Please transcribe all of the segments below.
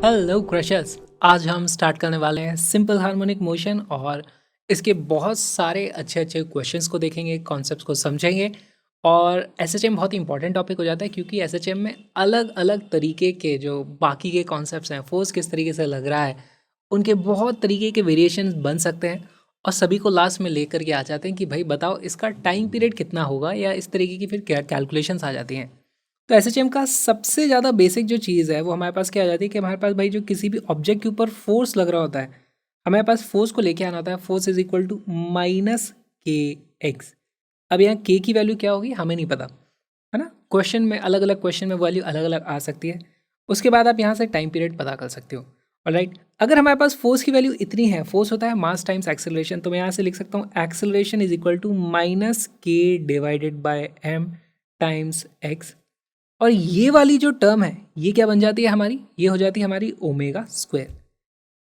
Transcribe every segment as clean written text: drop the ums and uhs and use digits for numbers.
Hello crushers. आज हम start करने वाले हैं सिंपल हार्मोनिक मोशन और इसके बहुत सारे अच्छे अच्छे क्वेश्चंस को देखेंगे, कॉन्सेप्ट्स को समझेंगे। और एसएचएम बहुत ही इंपॉर्टेंट टॉपिक हो जाता है क्योंकि एसएचएम में अलग अलग तरीके के जो बाकी के कॉन्सेप्ट्स हैं, फोर्स किस तरीके से लग रहा है, उनके बहुत तरीके के वेरिएशंस बन सकते हैं और सभी को लास्ट में लेकर के आ जाते हैं कि भाई बताओ इसका टाइम पीरियड कितना होगा, या इस तरीके की फिर कैलकुलेशंस आ जाती हैं। तो एसएचएम का सबसे ज़्यादा बेसिक जो चीज़ है वो हमारे पास क्या आ जाती है कि हमारे पास भाई जो किसी भी ऑब्जेक्ट के ऊपर फोर्स लग रहा होता है, हमारे पास फोर्स को लेके आना होता है। Force is equal to minus k x. अब यहाँ के की वैल्यू क्या होगी हमें नहीं पता, है ना। क्वेश्चन में अलग अलग क्वेश्चन में वैल्यू अलग अलग आ सकती है। उसके बाद आप यहाँ से टाइम पीरियड पता कर सकते हो। ऑलराइट, अगर हमारे पास फोर्स की वैल्यू इतनी है, फोर्स होता है मास टाइम्स एक्सेलरेशन, तो मैं यहाँ से लिख सकता हूँ acceleration is equal to minus k divided by m times x. और ये वाली जो टर्म है ये क्या बन जाती है हमारी, ये हो जाती है हमारी ओमेगा स्क्वायर।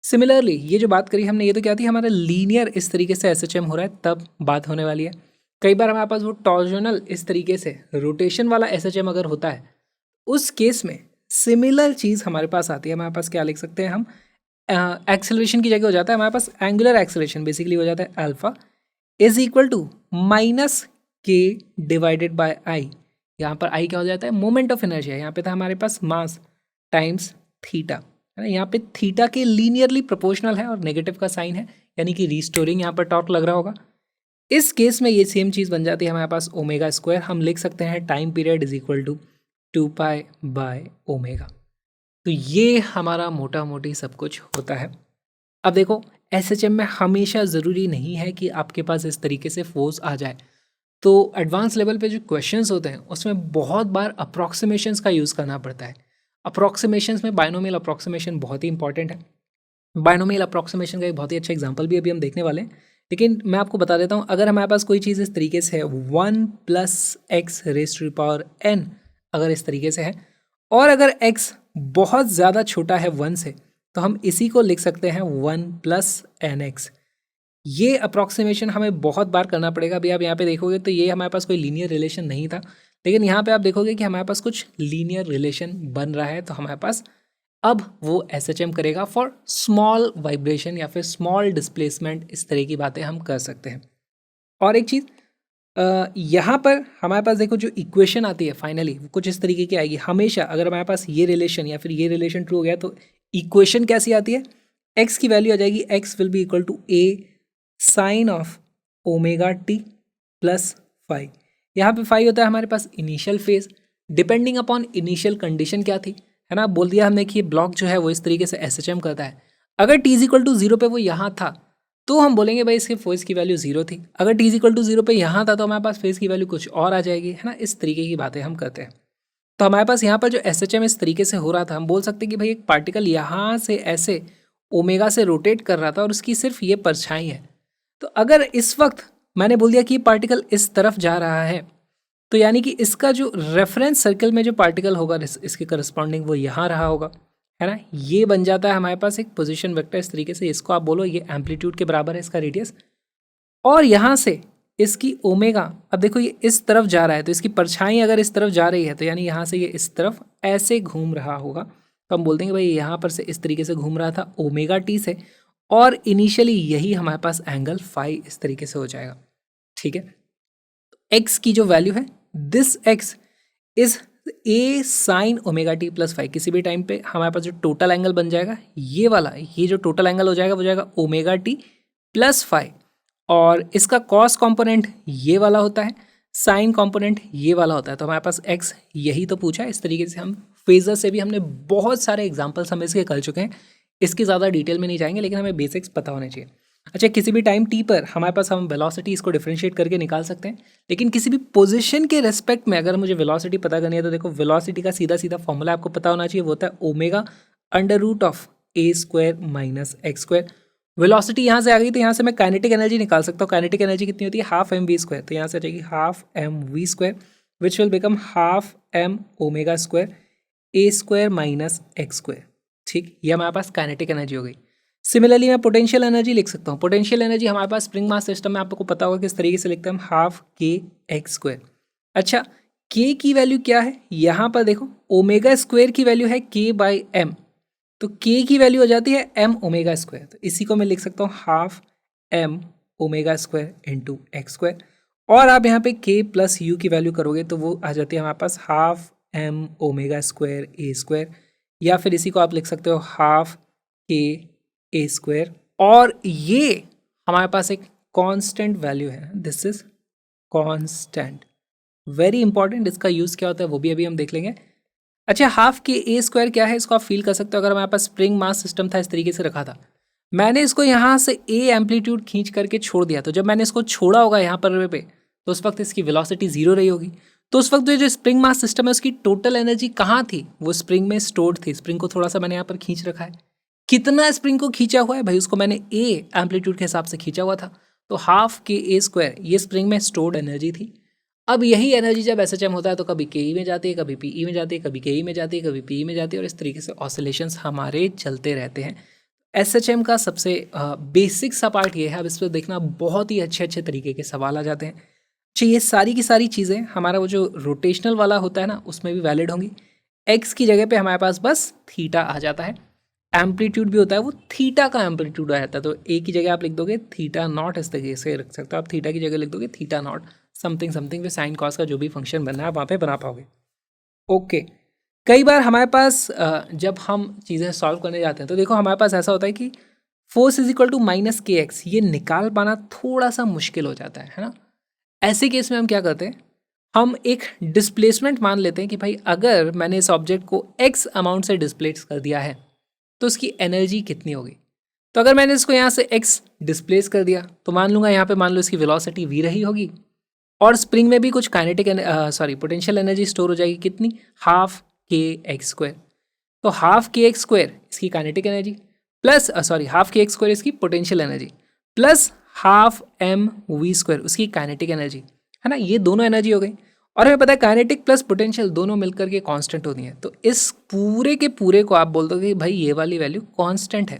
सिमिलरली ये जो बात करी हमने, ये तो क्या थी, हमारा लीनियर इस तरीके से एसएचएम हो रहा है तब बात होने वाली है। कई बार हमारे पास वो टॉर्जनल इस तरीके से रोटेशन वाला एसएचएम अगर होता है, उस केस में सिमिलर चीज़ हमारे पास आती है। हमारे पास क्या लिख सकते हैं हम, एक्सेलरेशन की जगह हो जाता है हमारे पास एंगुलर एक्सेलरेशन, बेसिकली हो जाता है alpha is equal to minus k divided by I. यहाँ पर आई क्या हो जाता है, मोमेंट ऑफ इनर्शिया। यहाँ पे था हमारे पास मास टाइम्स थीटा, है ना। यहाँ पे थीटा के लीनियरली प्रोपोर्शनल है और नेगेटिव का साइन है, यानी कि रीस्टोरिंग यहाँ पर टॉर्क लग रहा होगा। इस केस में ये सेम चीज़ बन जाती है हमारे पास ओमेगा स्क्वायर। हम लिख सकते हैं time period is equal to 2 pi by omega. तो ये हमारा मोटा मोटी सब कुछ होता है। अब देखो, एसएचएम में हमेशा ज़रूरी नहीं है कि आपके पास इस तरीके से फोर्स आ जाए। तो एडवांस लेवल पे जो क्वेश्चंस होते हैं उसमें बहुत बार अप्रॉक्सीमेशंस का यूज़ करना पड़ता है। अप्रॉक्सीमेशंस में बायनोमियल अप्रॉक्सीमेशन बहुत ही इंपॉर्टेंट है। बायनोमियल अप्रॉक्सीमेशन का एक बहुत ही अच्छा एग्जांपल भी अभी हम देखने वाले हैं, लेकिन मैं आपको बता देता हूँ। अगर हमारे पास कोई चीज़ इस तरीके से है 1 plus x raise to power n, अगर इस तरीके से है, और अगर x बहुत ज़्यादा छोटा है 1 से, तो हम इसी को लिख सकते हैं 1 प्लस एन एक्स। ये अप्रॉक्सीमेशन हमें बहुत बार करना पड़ेगा। अभी आप यहाँ पे देखोगे तो ये हमारे पास कोई लीनियर रिलेशन नहीं था, लेकिन यहाँ पे आप देखोगे कि हमारे पास कुछ लीनियर रिलेशन बन रहा है। तो हमारे पास अब वो एसएचएम करेगा फॉर स्मॉल वाइब्रेशन या फिर स्मॉल डिस्प्लेसमेंट, इस तरह की बातें हम कर सकते हैं। और एक चीज़, यहाँ पर हमारे पास देखो जो इक्वेशन आती है फाइनली वो कुछ इस तरीके की आएगी हमेशा। अगर हमारे पास ये रिलेशन या फिर ये रिलेशन ट्रू हो गया तो इक्वेशन कैसी आती है, x की वैल्यू आ जाएगी, x will be equal to a sine of omega t plus phi. यहाँ पे फाई होता है हमारे पास initial phase, depending upon initial condition क्या थी, है ना। बोल दिया हमने कि ये ब्लॉक जो है वो इस तरीके से एसएचएम करता है। अगर टी इज इक्वल टू 0 पे वो यहाँ था तो हम बोलेंगे भाई इसके फेज की वैल्यू 0 थी। अगर टी इज इक्वल टू 0 पे यहाँ था तो हमारे पास फेज की वैल्यू कुछ और आ जाएगी, है ना। इस तरीके की बातें हम करते हैं। तो हमारे पास यहाँ पर जो एसएचएम इस तरीके से हो रहा था, हम बोल सकते हैं कि भाई एक पार्टिकल यहाँ से ऐसे ओमेगा से रोटेट कर रहा था और उसकी सिर्फ ये परछाई है। तो अगर इस वक्त मैंने बोल दिया कि ये पार्टिकल इस तरफ जा रहा है, तो यानी कि इसका जो रेफरेंस सर्कल में जो पार्टिकल होगा इसके करस्पॉन्डिंग वो यहाँ रहा होगा, है ना। ये बन जाता है हमारे पास एक पोजीशन वेक्टर इस तरीके से। इसको आप बोलो ये एम्पलीट्यूड के बराबर है इसका रेडियस, और यहाँ से इसकी ओमेगा, अब देखो ये इस तरफ जा रहा है तो इसकी परछाई अगर इस तरफ जा रही है तो यानी यहाँ से ये इस तरफ ऐसे घूम रहा होगा। तो हम बोलते हैं कि भाई यहाँ पर से इस तरीके से घूम रहा था ओमेगा टी से, और इनिशियली यही हमारे पास एंगल फाई इस तरीके से हो जाएगा, ठीक है। एक्स की जो वैल्यू है, this x is a sine omega t plus five. किसी भी टाइम पे हमारे पास जो टोटल एंगल बन जाएगा ये वाला, ये जो टोटल एंगल हो जाएगा वो जाएगा ओमेगा टी प्लस फाइव, और इसका कॉस कंपोनेंट ये वाला होता है, साइन कंपोनेंट ये वाला होता है। तो हमारे पास एक्स यही तो पूछा है। इस तरीके से हम फेजर से भी हमने बहुत सारे एग्जाम्पल्स हम इसके कर चुके हैं, इसकी ज़्यादा डिटेल में नहीं जाएंगे, लेकिन हमें बेसिक्स पता होने चाहिए। अच्छा, किसी भी टाइम टी पर हमारे पास हम वेलोसिटी इसको डिफरेंशिएट करके निकाल सकते हैं, लेकिन किसी भी पोजीशन के रेस्पेक्ट में अगर मुझे वेलोसिटी पता करनी है तो देखो वेलोसिटी का सीधा सीधा फॉर्मूला आपको पता होना चाहिए, वो होता है omega under root of a square minus x square. Velocity यहाँ से आ गई तो यहाँ से मैं काइनेटिक एनर्जी निकाल सकता हूँ। काइनेटिक एनर्जी कितनी होती है, हाफ एम वी स्क्वायर। तो यहाँ से आ जाएगी half m v square which will become half m omega square a square minus x square, ठीक। ये हमारे पास काइनेटिक एनर्जी हो गई। सिमिलरली मैं पोटेंशियल एनर्जी लिख सकता हूँ। पोटेंशियल एनर्जी हमारे पास स्प्रिंग मास सिस्टम में आपको पता होगा किस तरीके से लिखते हैं हम, हाफ के एक्स स्क्वायर। अच्छा, के की वैल्यू क्या है, यहाँ पर देखो ओमेगा स्क्वायर की वैल्यू है के बाई एम, तो के की वैल्यू हो जाती है एम ओमेगा स्क्वायर। तो इसी को मैं लिख सकता हूँ half m omega square into x square. और आप यहाँ पे के प्लस यू की वैल्यू करोगे तो वो आ जाती है हमारे पास half m omega square a square, या फिर इसी को आप लिख सकते हो हाफ के ए स्क्वायर। और ये हमारे पास एक कांस्टेंट वैल्यू है, this is constant, very important. इसका यूज़ क्या होता है वो भी अभी हम देख लेंगे। अच्छा, हाफ के ए स्क्वायर क्या है इसको आप फील कर सकते हो। अगर हमारे पास स्प्रिंग मास सिस्टम था, इस तरीके से रखा था, मैंने इसको यहाँ से ए एम्पलीट्यूड खींच करके छोड़ दिया, तो जब मैंने इसको छोड़ा होगा यहाँ पर पे, तो उस वक्त इसकी वेलोसिटी जीरो रही होगी। तो उस वक्त जो स्प्रिंग मास सिस्टम है उसकी टोटल एनर्जी कहाँ थी, वो स्प्रिंग में स्टोर्ड थी। स्प्रिंग को थोड़ा सा मैंने यहाँ पर खींच रखा है, कितना स्प्रिंग को खींचा हुआ है भाई, उसको मैंने ए एम्पलीट्यूड के हिसाब से खींचा हुआ था। तो हाफ के ए स्क्वायर ये स्प्रिंग में स्टोर्ड एनर्जी थी। अब यही एनर्जी जब एसएचएम होता है तो कभी के में जाती है, कभी पीई में जाती है, कभी के में जाती है, कभी पीई में जाती है, और इस तरीके से ऑसिलेशंस हमारे चलते रहते हैं। एसएचएम का सबसे बेसिक सा पार्ट ये है। अब इस पर देखना बहुत ही अच्छे अच्छे तरीके के सवाल आ जाते हैं। अच्छा, ये सारी की सारी चीज़ें हमारा वो जो रोटेशनल वाला होता है ना, उसमें भी वैलिड होंगी। एक्स की जगह पे हमारे पास बस थीटा आ जाता है। एम्पलीट्यूड भी होता है वो थीटा का एम्पलीट्यूड आ जाता है, तो ए की जगह आप लिख दोगे थीटा नॉट, इस तरीके से रख सकते हो आप। थीटा की जगह लिख दोगे थीटा नॉट समथिंग समथिंग, फिर साइन कॉस का जो भी फंक्शन बनना है आप वहाँ पे बना पाओगे। ओके, कई बार हमारे पास जब हम चीज़ें सॉल्व करने जाते हैं तो देखो हमारे पास ऐसा होता है कि force is equal to minus k x, ये निकाल पाना थोड़ा सा मुश्किल हो जाता है ना। ऐसे केस में हम क्या करते हैं, हम एक डिस्प्लेसमेंट मान लेते हैं कि भाई अगर मैंने इस ऑब्जेक्ट को एक्स अमाउंट से डिस्प्लेस कर दिया है तो उसकी एनर्जी कितनी होगी। तो अगर मैंने इसको यहाँ से एक्स डिस्प्लेस कर दिया तो मान लूँगा यहाँ पे मान लो इसकी वेलोसिटी वी रही होगी, और स्प्रिंग में भी कुछ काइनेटिक पोटेंशियल एनर्जी स्टोर हो जाएगी, कितनी, हाफ के एक्स स्क्वायर। तो हाफ के एक्स स्क्वायर इसकी kinetic energy plus half k x square इसकी potential energy plus half m v square उसकी काइनेटिक एनर्जी, है ना। ये दोनों एनर्जी हो गई, और हमें पता है काइनेटिक प्लस पोटेंशियल दोनों मिलकर के कांस्टेंट होती हैं। तो इस पूरे के पूरे को आप बोल दोगे कि भाई ये वाली वैल्यू कांस्टेंट है।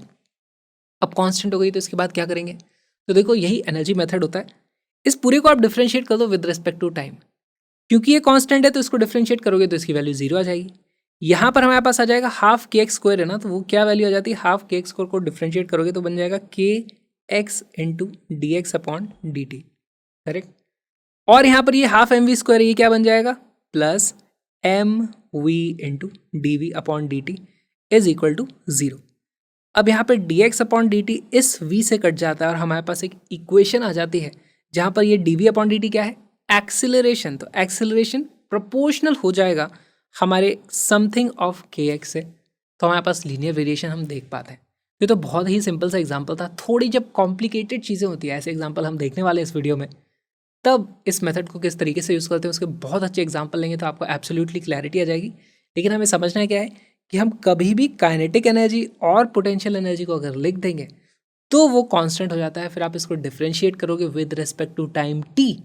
अब कांस्टेंट हो गई तो इसके बाद क्या करेंगे, तो देखो यही एनर्जी मेथड होता है। इस पूरे को आप डिफरेंशिएट कर दो विद रिस्पेक्ट टू टाइम, क्योंकि ये कांस्टेंट है तो इसको डिफरेंशिएट करोगे तो इसकी वैल्यू जीरो आ जाएगी। यहाँ पर हमारे पास आ जाएगा हाफ के एक्स स्क्वायर है ना, तो वो क्या वैल्यू आ जाती है, हाफ के एक्स स्क्वायर को डिफरेंशिएट करोगे तो बन जाएगा के x into D x upon d T, correct. और यहाँ पर ये हाफ एम वी स्क्वायर, ये क्या बन जाएगा, plus m v into d v upon d t is equal to zero. अब यहाँ पर d x upon d t इस वी से कट जाता है और हमारे पास एक इक्वेशन आ जाती है जहाँ पर ये d v upon d t क्या है, एक्सिलरेशन। तो एक्सिलरेशन प्रोपोर्शनल हो जाएगा हमारे समथिंग ऑफ के एक्स से, तो हमारे पास लीनियर वेरिएशन हम देख पाते हैं। ये तो बहुत ही सिंपल सा एग्जांपल था। थोड़ी जब कॉम्प्लिकेटेड चीज़ें होती है, ऐसे एग्जांपल हम देखने वाले हैं इस वीडियो में, तब इस मेथड को किस तरीके से यूज़ करते हैं उसके बहुत अच्छे एग्जांपल लेंगे तो आपको एब्सोल्युटली क्लैरिटी आ जाएगी। लेकिन हमें समझना है क्या है कि हम कभी भी काइनेटिक एनर्जी और पोटेंशियल एनर्जी को अगर लिख देंगे तो वो कांस्टेंट हो जाता है। फिर आप इसको डिफरेंशिएट करोगे with respect to time t,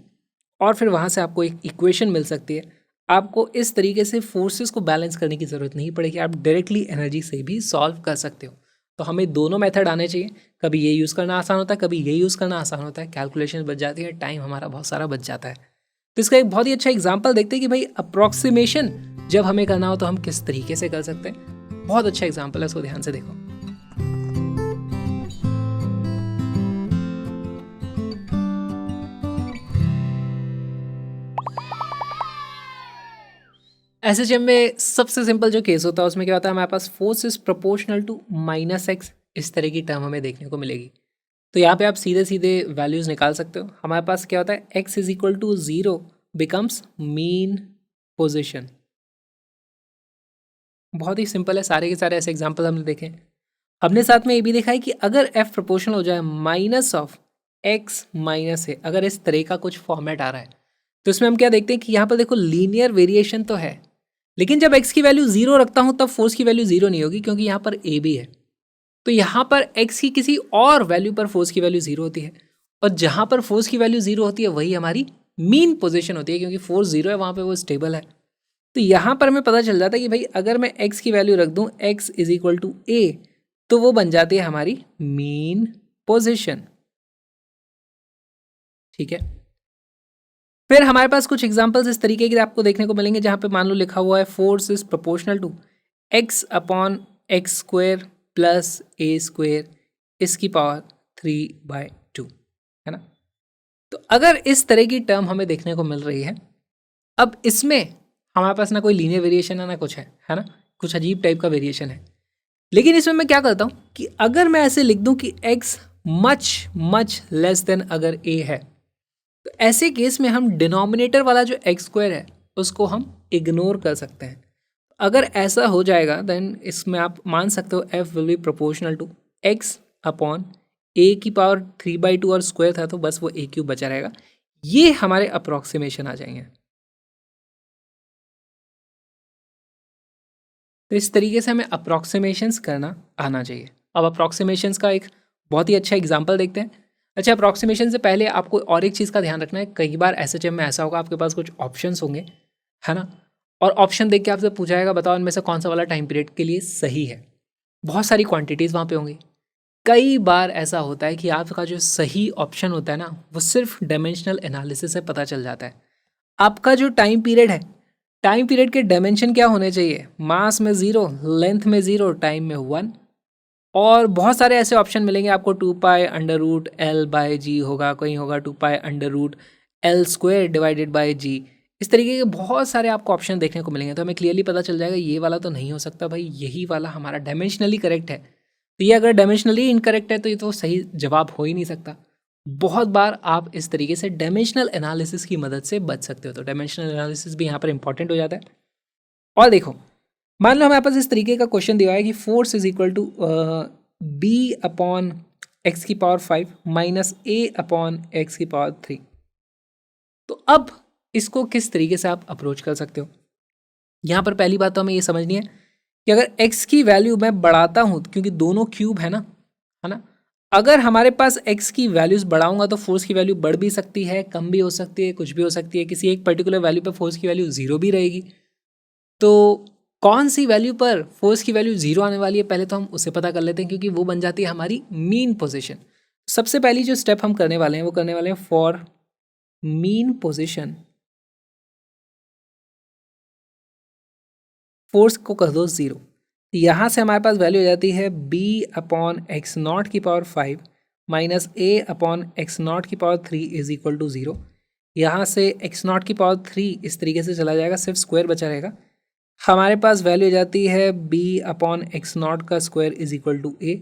और फिर वहाँ से आपको एक इक्वेशन मिल सकती है। आपको इस तरीके से फोर्सेस को बैलेंस करने की ज़रूरत नहीं पड़ेगी, आप डायरेक्टली एनर्जी से भी सॉल्व कर सकते हो। तो हमें दोनों मेथड आने चाहिए, कभी ये यूज़ करना आसान होता है, कभी ये यूज़ करना आसान होता है, कैलकुलेशन बच जाती है, टाइम हमारा बहुत सारा बच जाता है। तो इसका एक बहुत ही अच्छा एग्जाम्पल देखते हैं कि भाई अप्रॉक्सीमेशन जब हमें करना हो तो हम किस तरीके से कर सकते हैं। बहुत अच्छा एग्जाम्पल है, इसको ध्यान से देखो। एसएचएम में सबसे सिंपल जो केस होता है उसमें क्या होता है, हमारे पास force is proportional to minus x, इस तरह की टर्म हमें देखने को मिलेगी। तो यहाँ पे आप सीधे सीधे वैल्यूज निकाल सकते हो। हमारे पास क्या होता है, x is equal to zero becomes mean position. बहुत ही सिंपल है, सारे के सारे ऐसे एग्जाम्पल हमने देखे। हमने साथ में ये भी देखा है कि अगर एफ प्रोपोर्शनल हो जाए माइनस ऑफ एक्स माइनस ए, अगर इस तरह का कुछ फॉर्मेट आ रहा है तो इसमें हम क्या देखते हैं कि यहाँ पर देखो लीनियर वेरिएशन तो है, लेकिन जब x की वैल्यू जीरो रखता हूं तब फोर्स की वैल्यू जीरो नहीं होगी, क्योंकि यहाँ पर a भी है। तो यहाँ पर x की किसी और वैल्यू पर फोर्स की वैल्यू जीरो होती है, और जहाँ पर फोर्स की वैल्यू जीरो होती है वही हमारी मीन पोजीशन होती है, क्योंकि फोर्स जीरो है वहाँ पे वो स्टेबल है। तो यहाँ पर हमें पता चल जाता है कि भाई अगर मैं x की वैल्यू रख दूँ x is equal to a, तो वो बन जाती है हमारी मीन पोजिशन। ठीक है, फिर हमारे पास कुछ एग्जांपल्स इस तरीके के आपको देखने को मिलेंगे जहाँ पे मान लो लिखा हुआ है force is proportional to x upon x square plus a square इसकी पावर 3/2, है ना। तो अगर इस तरह की टर्म हमें देखने को मिल रही है, अब इसमें हमारे पास ना कोई लीनियर वेरिएशन है ना कुछ है ना, कुछ अजीब टाइप का वेरिएशन है। लेकिन इसमें मैं क्या करता हूँ कि अगर मैं ऐसे लिख दूँ कि x much much less than अगर a है, तो ऐसे केस में हम डिनोमिनेटर वाला जो एक्स स्क्वायर है उसको हम इग्नोर कर सकते हैं। अगर ऐसा हो जाएगा देन इसमें आप मान सकते हो f will be proportional to x upon a की पावर 3/2 और स्क्वायर था तो बस वो a³ बचा रहेगा। ये हमारे अप्रॉक्सीमेशन आ जाएंगे। तो इस तरीके से हमें अप्रॉक्सीमेशंस करना आना चाहिए। अब अप्रॉक्सीमेशंस का एक बहुत ही अच्छा एग्जांपल देखते हैं। अच्छा, अप्रॉक्सीमेशन से पहले आपको और एक चीज़ का ध्यान रखना है। कई बार एसएचएम में ऐसा होगा आपके पास कुछ ऑप्शंस होंगे, है ना, और ऑप्शन देख के आपसे पूछा जाएगा बताओ इनमें से कौन सा वाला टाइम पीरियड के लिए सही है। बहुत सारी क्वांटिटीज़ वहाँ पे होंगी। कई बार ऐसा होता है कि आपका जो सही ऑप्शन होता है ना वो सिर्फ डायमेंशनल एनालिसिस से पता चल जाता है। आपका जो टाइम पीरियड है, टाइम पीरियड के डायमेंशन क्या होने चाहिए, मास में 0, लेंथ में 0, टाइम में 1। और बहुत सारे ऐसे ऑप्शन मिलेंगे आपको, 2π√L/g होगा, कहीं होगा 2π√L² डिवाइडेड बाय g। इस तरीके के बहुत सारे आपको ऑप्शन देखने को मिलेंगे। तो हमें क्लियरली पता चल जाएगा ये वाला तो नहीं हो सकता भाई, यही वाला हमारा डायमेंशनली करेक्ट है। तो ये अगर डायमेंशनली इनकरेक्ट है तो ये तो सही जवाब हो ही नहीं सकता। बहुत बार आप इस तरीके से डायमेंशनल एनालिसिस की मदद से बच सकते हो। तो डायमेंशनल एनालिसिस भी यहाँ पर इंपॉर्टेंट हो जाता है। और देखो, मान लो हमारे पास इस तरीके का क्वेश्चन दिया है कि force is equal to b upon x की power 5 minus a upon x की पावर 3। तो अब इसको किस तरीके से आप अप्रोच कर सकते हो। यहाँ पर पहली बात तो हमें ये समझनी है कि अगर x की वैल्यू मैं बढ़ाता हूँ, क्योंकि दोनों क्यूब है ना, अगर हमारे पास x की वैल्यूज बढ़ाऊंगा तो फोर्स की वैल्यू बढ़ भी सकती है, कम भी हो सकती है, कुछ भी हो सकती है। किसी एक पर्टिकुलर वैल्यू पर फोर्स की वैल्यू 0 भी रहेगी। तो कौन सी वैल्यू पर फोर्स की वैल्यू 0 आने वाली है पहले तो हम उसे पता कर लेते हैं, क्योंकि वो बन जाती है हमारी मीन पोजीशन। सबसे पहली जो स्टेप हम करने वाले हैं वो करने वाले हैं फॉर मीन पोजीशन, फोर्स को कर दो 0। यहाँ से हमारे पास वैल्यू हो जाती है b अपॉन एक्स नॉट की power 5 minus a upon x not की पावर 3 इज इक्वल टू 0। यहाँ से एक्स नॉट की पावर 3 इस तरीके से चला जाएगा, सिर्फ स्क्वायर बचा रहेगा। हमारे पास वैल्यू हो जाती है b अपॉन एक्स नॉट का square is equal to a।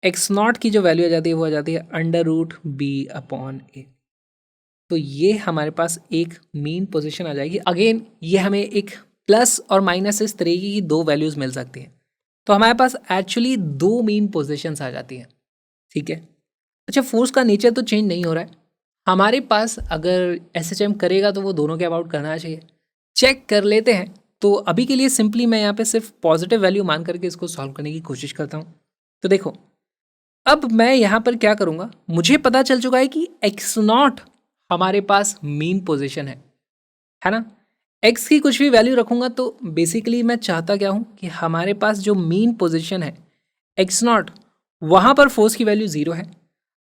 X not की जो वैल्यू आ जाती है वो आ जाती है √b अपॉन a। तो ये हमारे पास एक मीन पोजीशन आ जाएगी। अगेन ये हमें एक प्लस और माइनस इस तरीके की दो वैल्यूज मिल सकती हैं। तो हमारे पास एक्चुअली दो मीन पोजीशंस आ जाती हैं, ठीक है। अच्छा, फोर्स का नेचर तो चेंज नहीं हो रहा है हमारे पास। अगर एसएचएम करेगा तो वो दोनों के अबाउट करना चाहिए। चेक कर लेते हैं। तो अभी के लिए सिंपली मैं यहाँ पे सिर्फ पॉजिटिव वैल्यू मान करके इसको सॉल्व करने की कोशिश करता हूँ। तो देखो, अब मैं यहाँ पर क्या करूँगा, मुझे पता चल चुका है कि एक्स नॉट हमारे पास मीन पोजीशन है ना। एक्स की कुछ भी वैल्यू रखूँगा तो बेसिकली मैं चाहता क्या हूँ कि हमारे पास जो मीन पोजीशन है एक्स नॉट, वहाँ पर फोर्स की वैल्यू 0 है।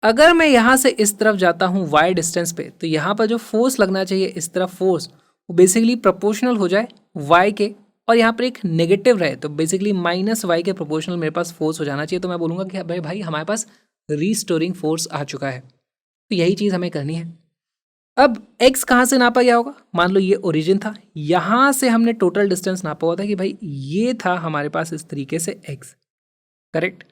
अगर मैं यहाँ से इस तरफ जाता हूँ y डिस्टेंस पे, तो यहाँ पर जो फोर्स लगना चाहिए इस तरफ फोर्स, वो बेसिकली प्रोपोर्शनल हो जाए y के, और यहाँ पर एक नेगेटिव रहे तो बेसिकली -y के प्रोपोर्शनल मेरे पास फोर्स हो जाना चाहिए। तो मैं बोलूँगा कि भाई हमारे पास रीस्टोरिंग फोर्स आ चुका है। तो यही चीज़ हमें करनी है। अब x कहाँ से नापा गया होगा, मान लो ये ओरिजिन था, यहाँ से हमने टोटल डिस्टेंस नापा हुआ था कि भाई ये था हमारे पास इस तरीके से x, करेक्ट।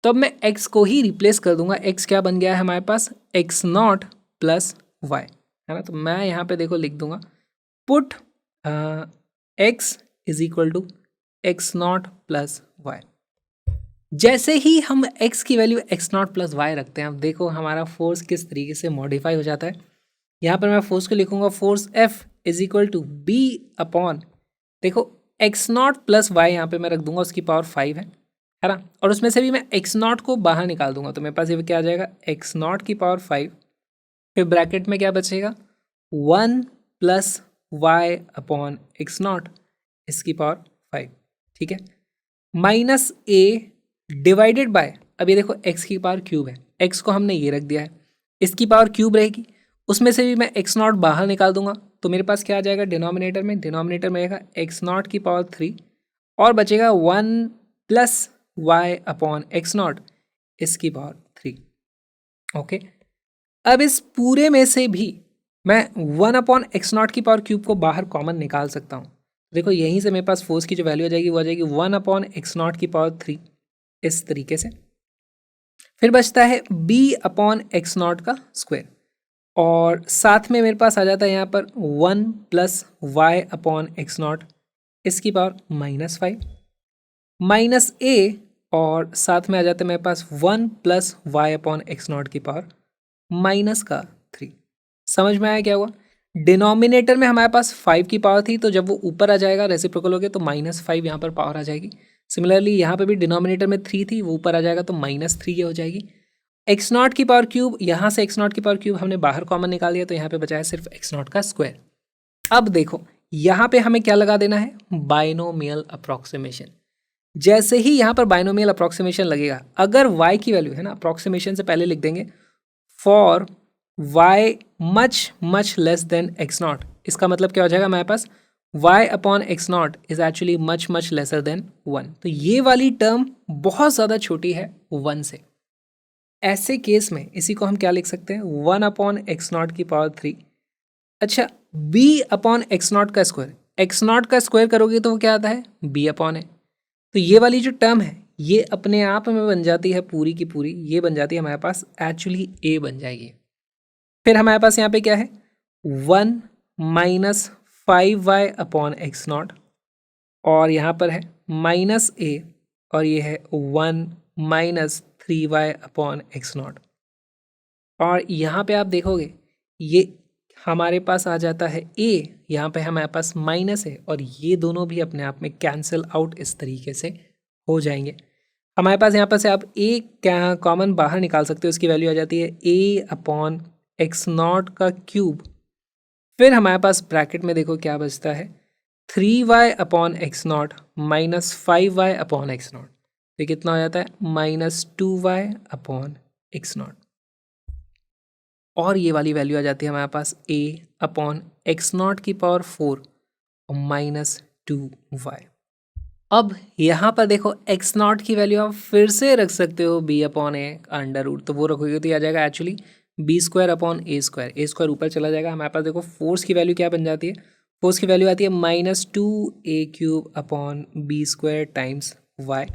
तो अब मैं x को ही रिप्लेस कर दूंगा। x क्या बन गया है हमारे पास, एक्स नॉट प्लस वाई, है ना। तो मैं यहाँ पे देखो लिख दूंगा put x is equal to x not plus y. जैसे ही हम x की value x not plus y रखते हैं, अब देखो हमारा फोर्स किस तरीके से मॉडिफाई हो जाता है। यहाँ पर मैं फोर्स को लिखूंगा force F is equal to b upon, देखो एक्स नॉट प्लस वाई यहाँ पे मैं रख दूंगा, उसकी पावर 5 है ना। और उसमें से भी मैं एक्स नॉट को बाहर निकाल दूंगा, तो मेरे पास ये क्या आ जाएगा, एक्स नॉट की पावर 5, फिर ब्रैकेट में क्या बचेगा 1 plus y upon x not इसकी पावर 5, ठीक है, माइनस a डिवाइडेड बाय, अब ये देखो x की पावर क्यूब है, x को हमने ये रख दिया है, इसकी पावर क्यूब रहेगी, उसमें से भी मैं एक्स नॉट बाहर निकाल दूंगा, तो मेरे पास क्या आ जाएगा डिनोमिनेटर में रहेगा एक्स नॉट की पावर 3 और बचेगा 1 plus y upon x not इसकी पावर 3। ओके, अब इस पूरे में से भी मैं 1 अपॉन एक्स नॉट की पावर क्यूब को बाहर कॉमन निकाल सकता हूँ। देखो यहीं से मेरे पास फोर्स की जो वैल्यू आ जाएगी वो आ जाएगी 1 अपॉन एक्स नॉट की पावर 3 इस तरीके से। फिर बचता है b अपॉन एक्स नॉट का स्क्वायर, और साथ में मेरे पास आ जाता है यहाँ पर 1 plus y upon x not इसकी पावर -5 माइनस a, और साथ में आ जाता है मेरे पास 1 plus y upon x not की पावर -3। समझ में आया क्या हुआ? डिनोमिनेटर में हमारे पास 5 की पावर थी, तो जब वो ऊपर आ जाएगा रेसिप्रोकल हो गया तो -5 यहाँ पर पावर आ जाएगी। सिमिलरली यहाँ पे भी डिनोमिनेटर में 3 थी, वो ऊपर आ जाएगा तो -3 ये हो जाएगी। एक्स नॉट की पावर क्यूब, यहाँ से एक्स नॉट की पावर क्यूब हमने बाहर कॉमन निकाल दिया, तो यहाँ पे बचा है सिर्फ एक्स नॉट का स्क्वायर। अब देखो यहाँ पे हमें क्या लगा देना है, बाइनोमियल अप्रोक्सीमेशन। जैसे ही यहाँ पर बाइनोमियल अप्रोक्सीमेशन लगेगा, अगर y की वैल्यू है ना, अप्रोक्सीमेशन से पहले लिख देंगे for y much much less than x not. इसका मतलब क्या हो जाएगा हमारे पास, y upon x not is actually much much lesser than 1। तो ये वाली टर्म बहुत ज़्यादा छोटी है 1 से। ऐसे केस में इसी को हम क्या लिख सकते हैं, 1 अपॉन एक्स नॉट की पावर 3। अच्छा, b अपॉन एक्स नॉट का स्क्वायर, एक्स नॉट का स्क्वायर करोगे तो वो क्या आता है, b अपॉन है। तो ये वाली जो टर्म है ये अपने आप में बन जाती है पूरी की पूरी, ये बन जाती है हमारे पास एक्चुअली a बन जाएगी। फिर हमारे पास यहाँ पे क्या है, 1 minus 5y upon x not, और यहाँ पर है -a, और ये है 1 minus 3y upon x not. और यहाँ पे आप देखोगे ये हमारे पास आ जाता है a, यहाँ पे हमारे पास माइनस है, और ये दोनों भी अपने आप में कैंसिल आउट इस तरीके से हो जाएंगे। हमारे पास यहाँ पर से आप a क्या कॉमन बाहर निकाल सकते हो, उसकी वैल्यू आ जाती है a अपॉन एक्स नॉट का क्यूब। फिर हमारे पास ब्रैकेट में देखो क्या बचता है, 3y upon x not minus 5y upon x not. तो कितना हो जाता है, -2y अपॉन एक्स नॉट। और ये वाली वैल्यू आ जाती है हमारे पास a अपॉन एक्स नॉट की पावर 4 और -2y। अब यहाँ पर देखो एक्स नॉट की वैल्यू आप फिर से रख सकते हो b अपॉन ए अंडर रूट, तो वो रखोगे तो ये आ जाएगा actually b square upon A square. A square ऊपर चला जाएगा, हमारे पास देखो फोर्स की वैल्यू क्या बन जाती है, फोर्स की वैल्यू आती है -2a³ upon b square times y।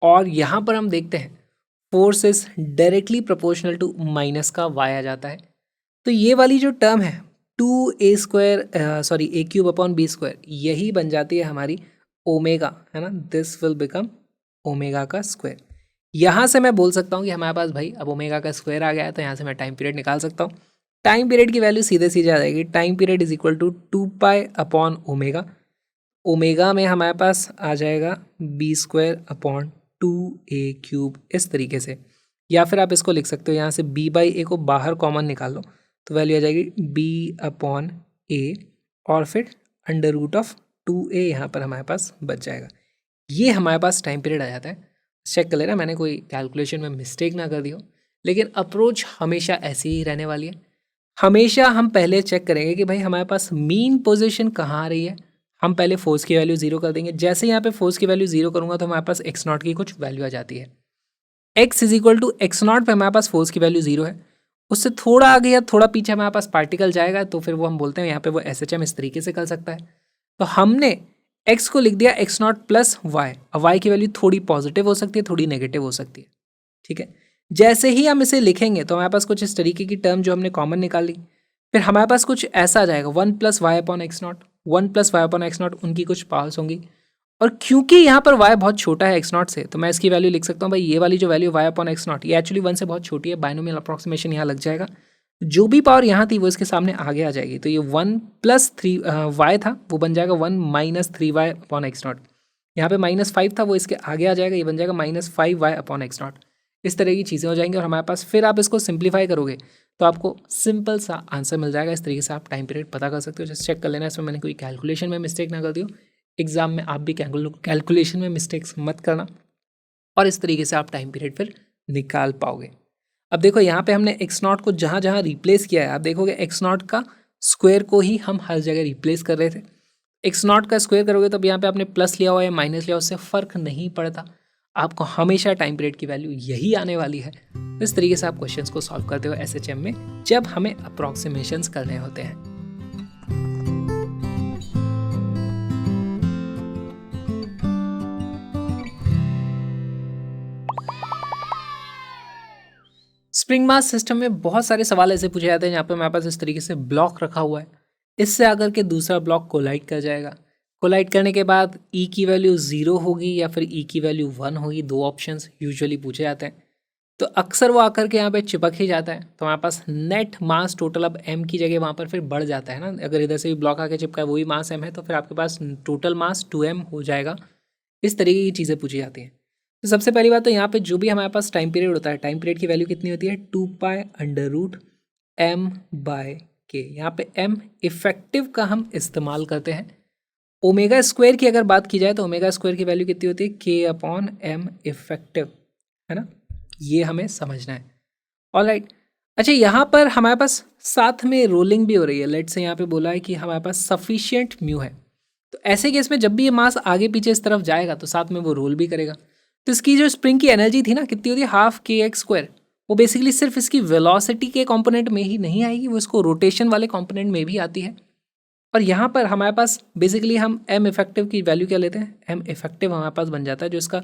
और यहाँ पर हम देखते हैं force is directly proportional to minus का y आ जाता है। तो ये वाली जो टर्म है 2a³ अपॉन b स्क्वायर, यही बन जाती है हमारी ओमेगा, है ना, दिस विल बिकम ओमेगा का स्क्वायर। यहाँ से मैं बोल सकता हूँ कि हमारे पास भाई अब ओमेगा का स्क्वायर आ गया है, तो यहाँ से मैं टाइम पीरियड निकाल सकता हूँ। टाइम पीरियड की वैल्यू सीधे सीधे आ जाएगी, time period is equal to 2π upon omega. Omega में हमारे पास आ जाएगा b स्क्वायर अपॉन 2a³ इस तरीके से, या फिर आप इसको लिख सकते हो यहाँ से b/a को बाहर कॉमन निकाल लो, तो वैल्यू आ जाएगी b अपॉन a, और फिर अंडर रूट ऑफ 2a यहाँ पर हमारे पास बच जाएगा। ये हमारे पास टाइम पीरियड आ जाता है। चेक कर लेना मैंने कोई कैलकुलेशन में मिस्टेक ना कर दी हो, लेकिन अप्रोच हमेशा ऐसी ही रहने वाली है। हमेशा हम पहले चेक करेंगे कि भाई हमारे पास मीन पोजीशन कहाँ आ रही है। हम पहले फोर्स की वैल्यू 0 कर देंगे, जैसे यहाँ पे फोर्स की वैल्यू 0 करूँगा तो हमारे पास एक्स नॉट की कुछ वैल्यू आ जाती है। x is equal to x not पर हमारे पास फोर्स की वैल्यू 0 है, उससे थोड़ा आगे या थोड़ा पीछे हमारे पास पार्टिकल जाएगा, तो फिर वो हम बोलते हैं यहाँ पे वो SHM इस तरीके से कर सकता है। तो हमने x को लिख दिया एक्स नॉट प्लस वाई। अब y की वैल्यू थोड़ी पॉजिटिव हो सकती है, थोड़ी नेगेटिव हो सकती है, ठीक है। जैसे ही हम इसे लिखेंगे तो हमारे पास कुछ इस तरीके की टर्म जो हमने कॉमन निकाल ली, फिर हमारे पास कुछ ऐसा आ जाएगा 1 plus y upon x not, 1 plus y upon x not, उनकी कुछ पावर्स होंगी। और क्योंकि यहाँ पर y बहुत छोटा है एक्स नॉट से, तो मैं इसकी वैल्यू लिख सकता हूँ भाई ये वाली जो value y upon x not, ये एक्चुअली 1 से बहुत छोटी है, बाइनोमियल अप्रॉक्सीमेशन यहाँ लग जाएगा। जो भी पावर यहाँ थी वो इसके सामने आगे आ जाएगी, तो ये 1 प्लस 3 y था, वो बन जाएगा 1 minus 3y upon x not. यहाँ पे -5 था, वो इसके आगे आ जाएगा, ये बन जाएगा -5y अपॉन एक्स नॉट। इस तरह की चीज़ें हो जाएंगी, और हमारे पास फिर आप इसको सिंप्लीफाई करोगे तो आपको सिंपल सा आंसर मिल जाएगा। इस तरीके से आप टाइम पीरियड पता कर सकते हो। जस्ट चेक कर लेना इसमें मैंने कोई कैलकुलेशन में मिस्टेक ना कर दी हो। एग्जाम में आप भी कैलकुलेशन में मिस्टेक्स मत करना, और इस तरीके से आप टाइम पीरियड फिर निकाल पाओगे। अब देखो यहाँ पे हमने एक्स नॉट को जहाँ जहाँ रिप्लेस किया है, आप देखोगे एक्स नॉट का स्क्वायर को ही हम हर जगह रिप्लेस कर रहे थे। एक्स नॉट का स्क्वायर करोगे तब यहाँ पे आपने प्लस लिया हुआ या माइनस लिया, उससे फ़र्क नहीं पड़ता। आपको हमेशा टाइम पीरियड की वैल्यू यही आने वाली है। इस तरीके से आप क्वेश्चंस को सॉल्व करते हो SHM में जब हमें अप्रॉक्सीमेशंस करने होते हैं। स्प्रिंग मास सिस्टम में बहुत सारे सवाल ऐसे पूछे जाते हैं जहाँ पे हमारे पास इस तरीके से ब्लॉक रखा हुआ है, इससे आकर के दूसरा ब्लॉक कोलाइड कर जाएगा। कोलाइड करने के बाद E की वैल्यू 0 होगी या फिर E की वैल्यू 1 होगी, दो ऑप्शंस यूजुअली पूछे जाते हैं। तो अक्सर वो आकर के यहाँ पे चिपक ही जाता है, तो हमारे पास नेट मास टोटल अब M की जगह वहाँ पर फिर बढ़ जाता है ना। अगर इधर से भी ब्लॉक आके चिपका है वही मास M है, तो फिर आपके पास टोटल मास 2M हो जाएगा। इस तरीके की चीज़ें पूछी जाती हैं। तो सबसे पहली बात तो यहाँ पे जो भी हमारे पास टाइम पीरियड होता है, टाइम पीरियड की वैल्यू कितनी होती है 2π√m/k। यहाँ पे m इफेक्टिव का हम इस्तेमाल करते हैं। ओमेगा स्क्वायर की अगर बात की जाए तो ओमेगा स्क्वायर की वैल्यू कितनी होती है k/m इफेक्टिव, है ना। ये हमें समझना है। ऑलराइट, अच्छा यहाँ पर हमारे पास साथ में रोलिंग भी हो रही है। लेट से यहाँ पे बोला है कि हमारे पास सफिशिएंट म्यू है, तो ऐसे केस में जब भी ये मास आगे पीछे इस तरफ जाएगा तो साथ में वो रोल भी करेगा। तो इसकी जो स्प्रिंग की एनर्जी थी ना, कितनी होती है 12kx²। वो बेसिकली सिर्फ इसकी वेलोसिटी के कंपोनेंट में ही नहीं आएगी, वो इसको रोटेशन वाले कंपोनेंट में भी आती है। और यहाँ पर हमारे पास बेसिकली हम m इफेक्टिव की वैल्यू क्या लेते हैं, m इफेक्टिव हमारे पास बन जाता है जो इसका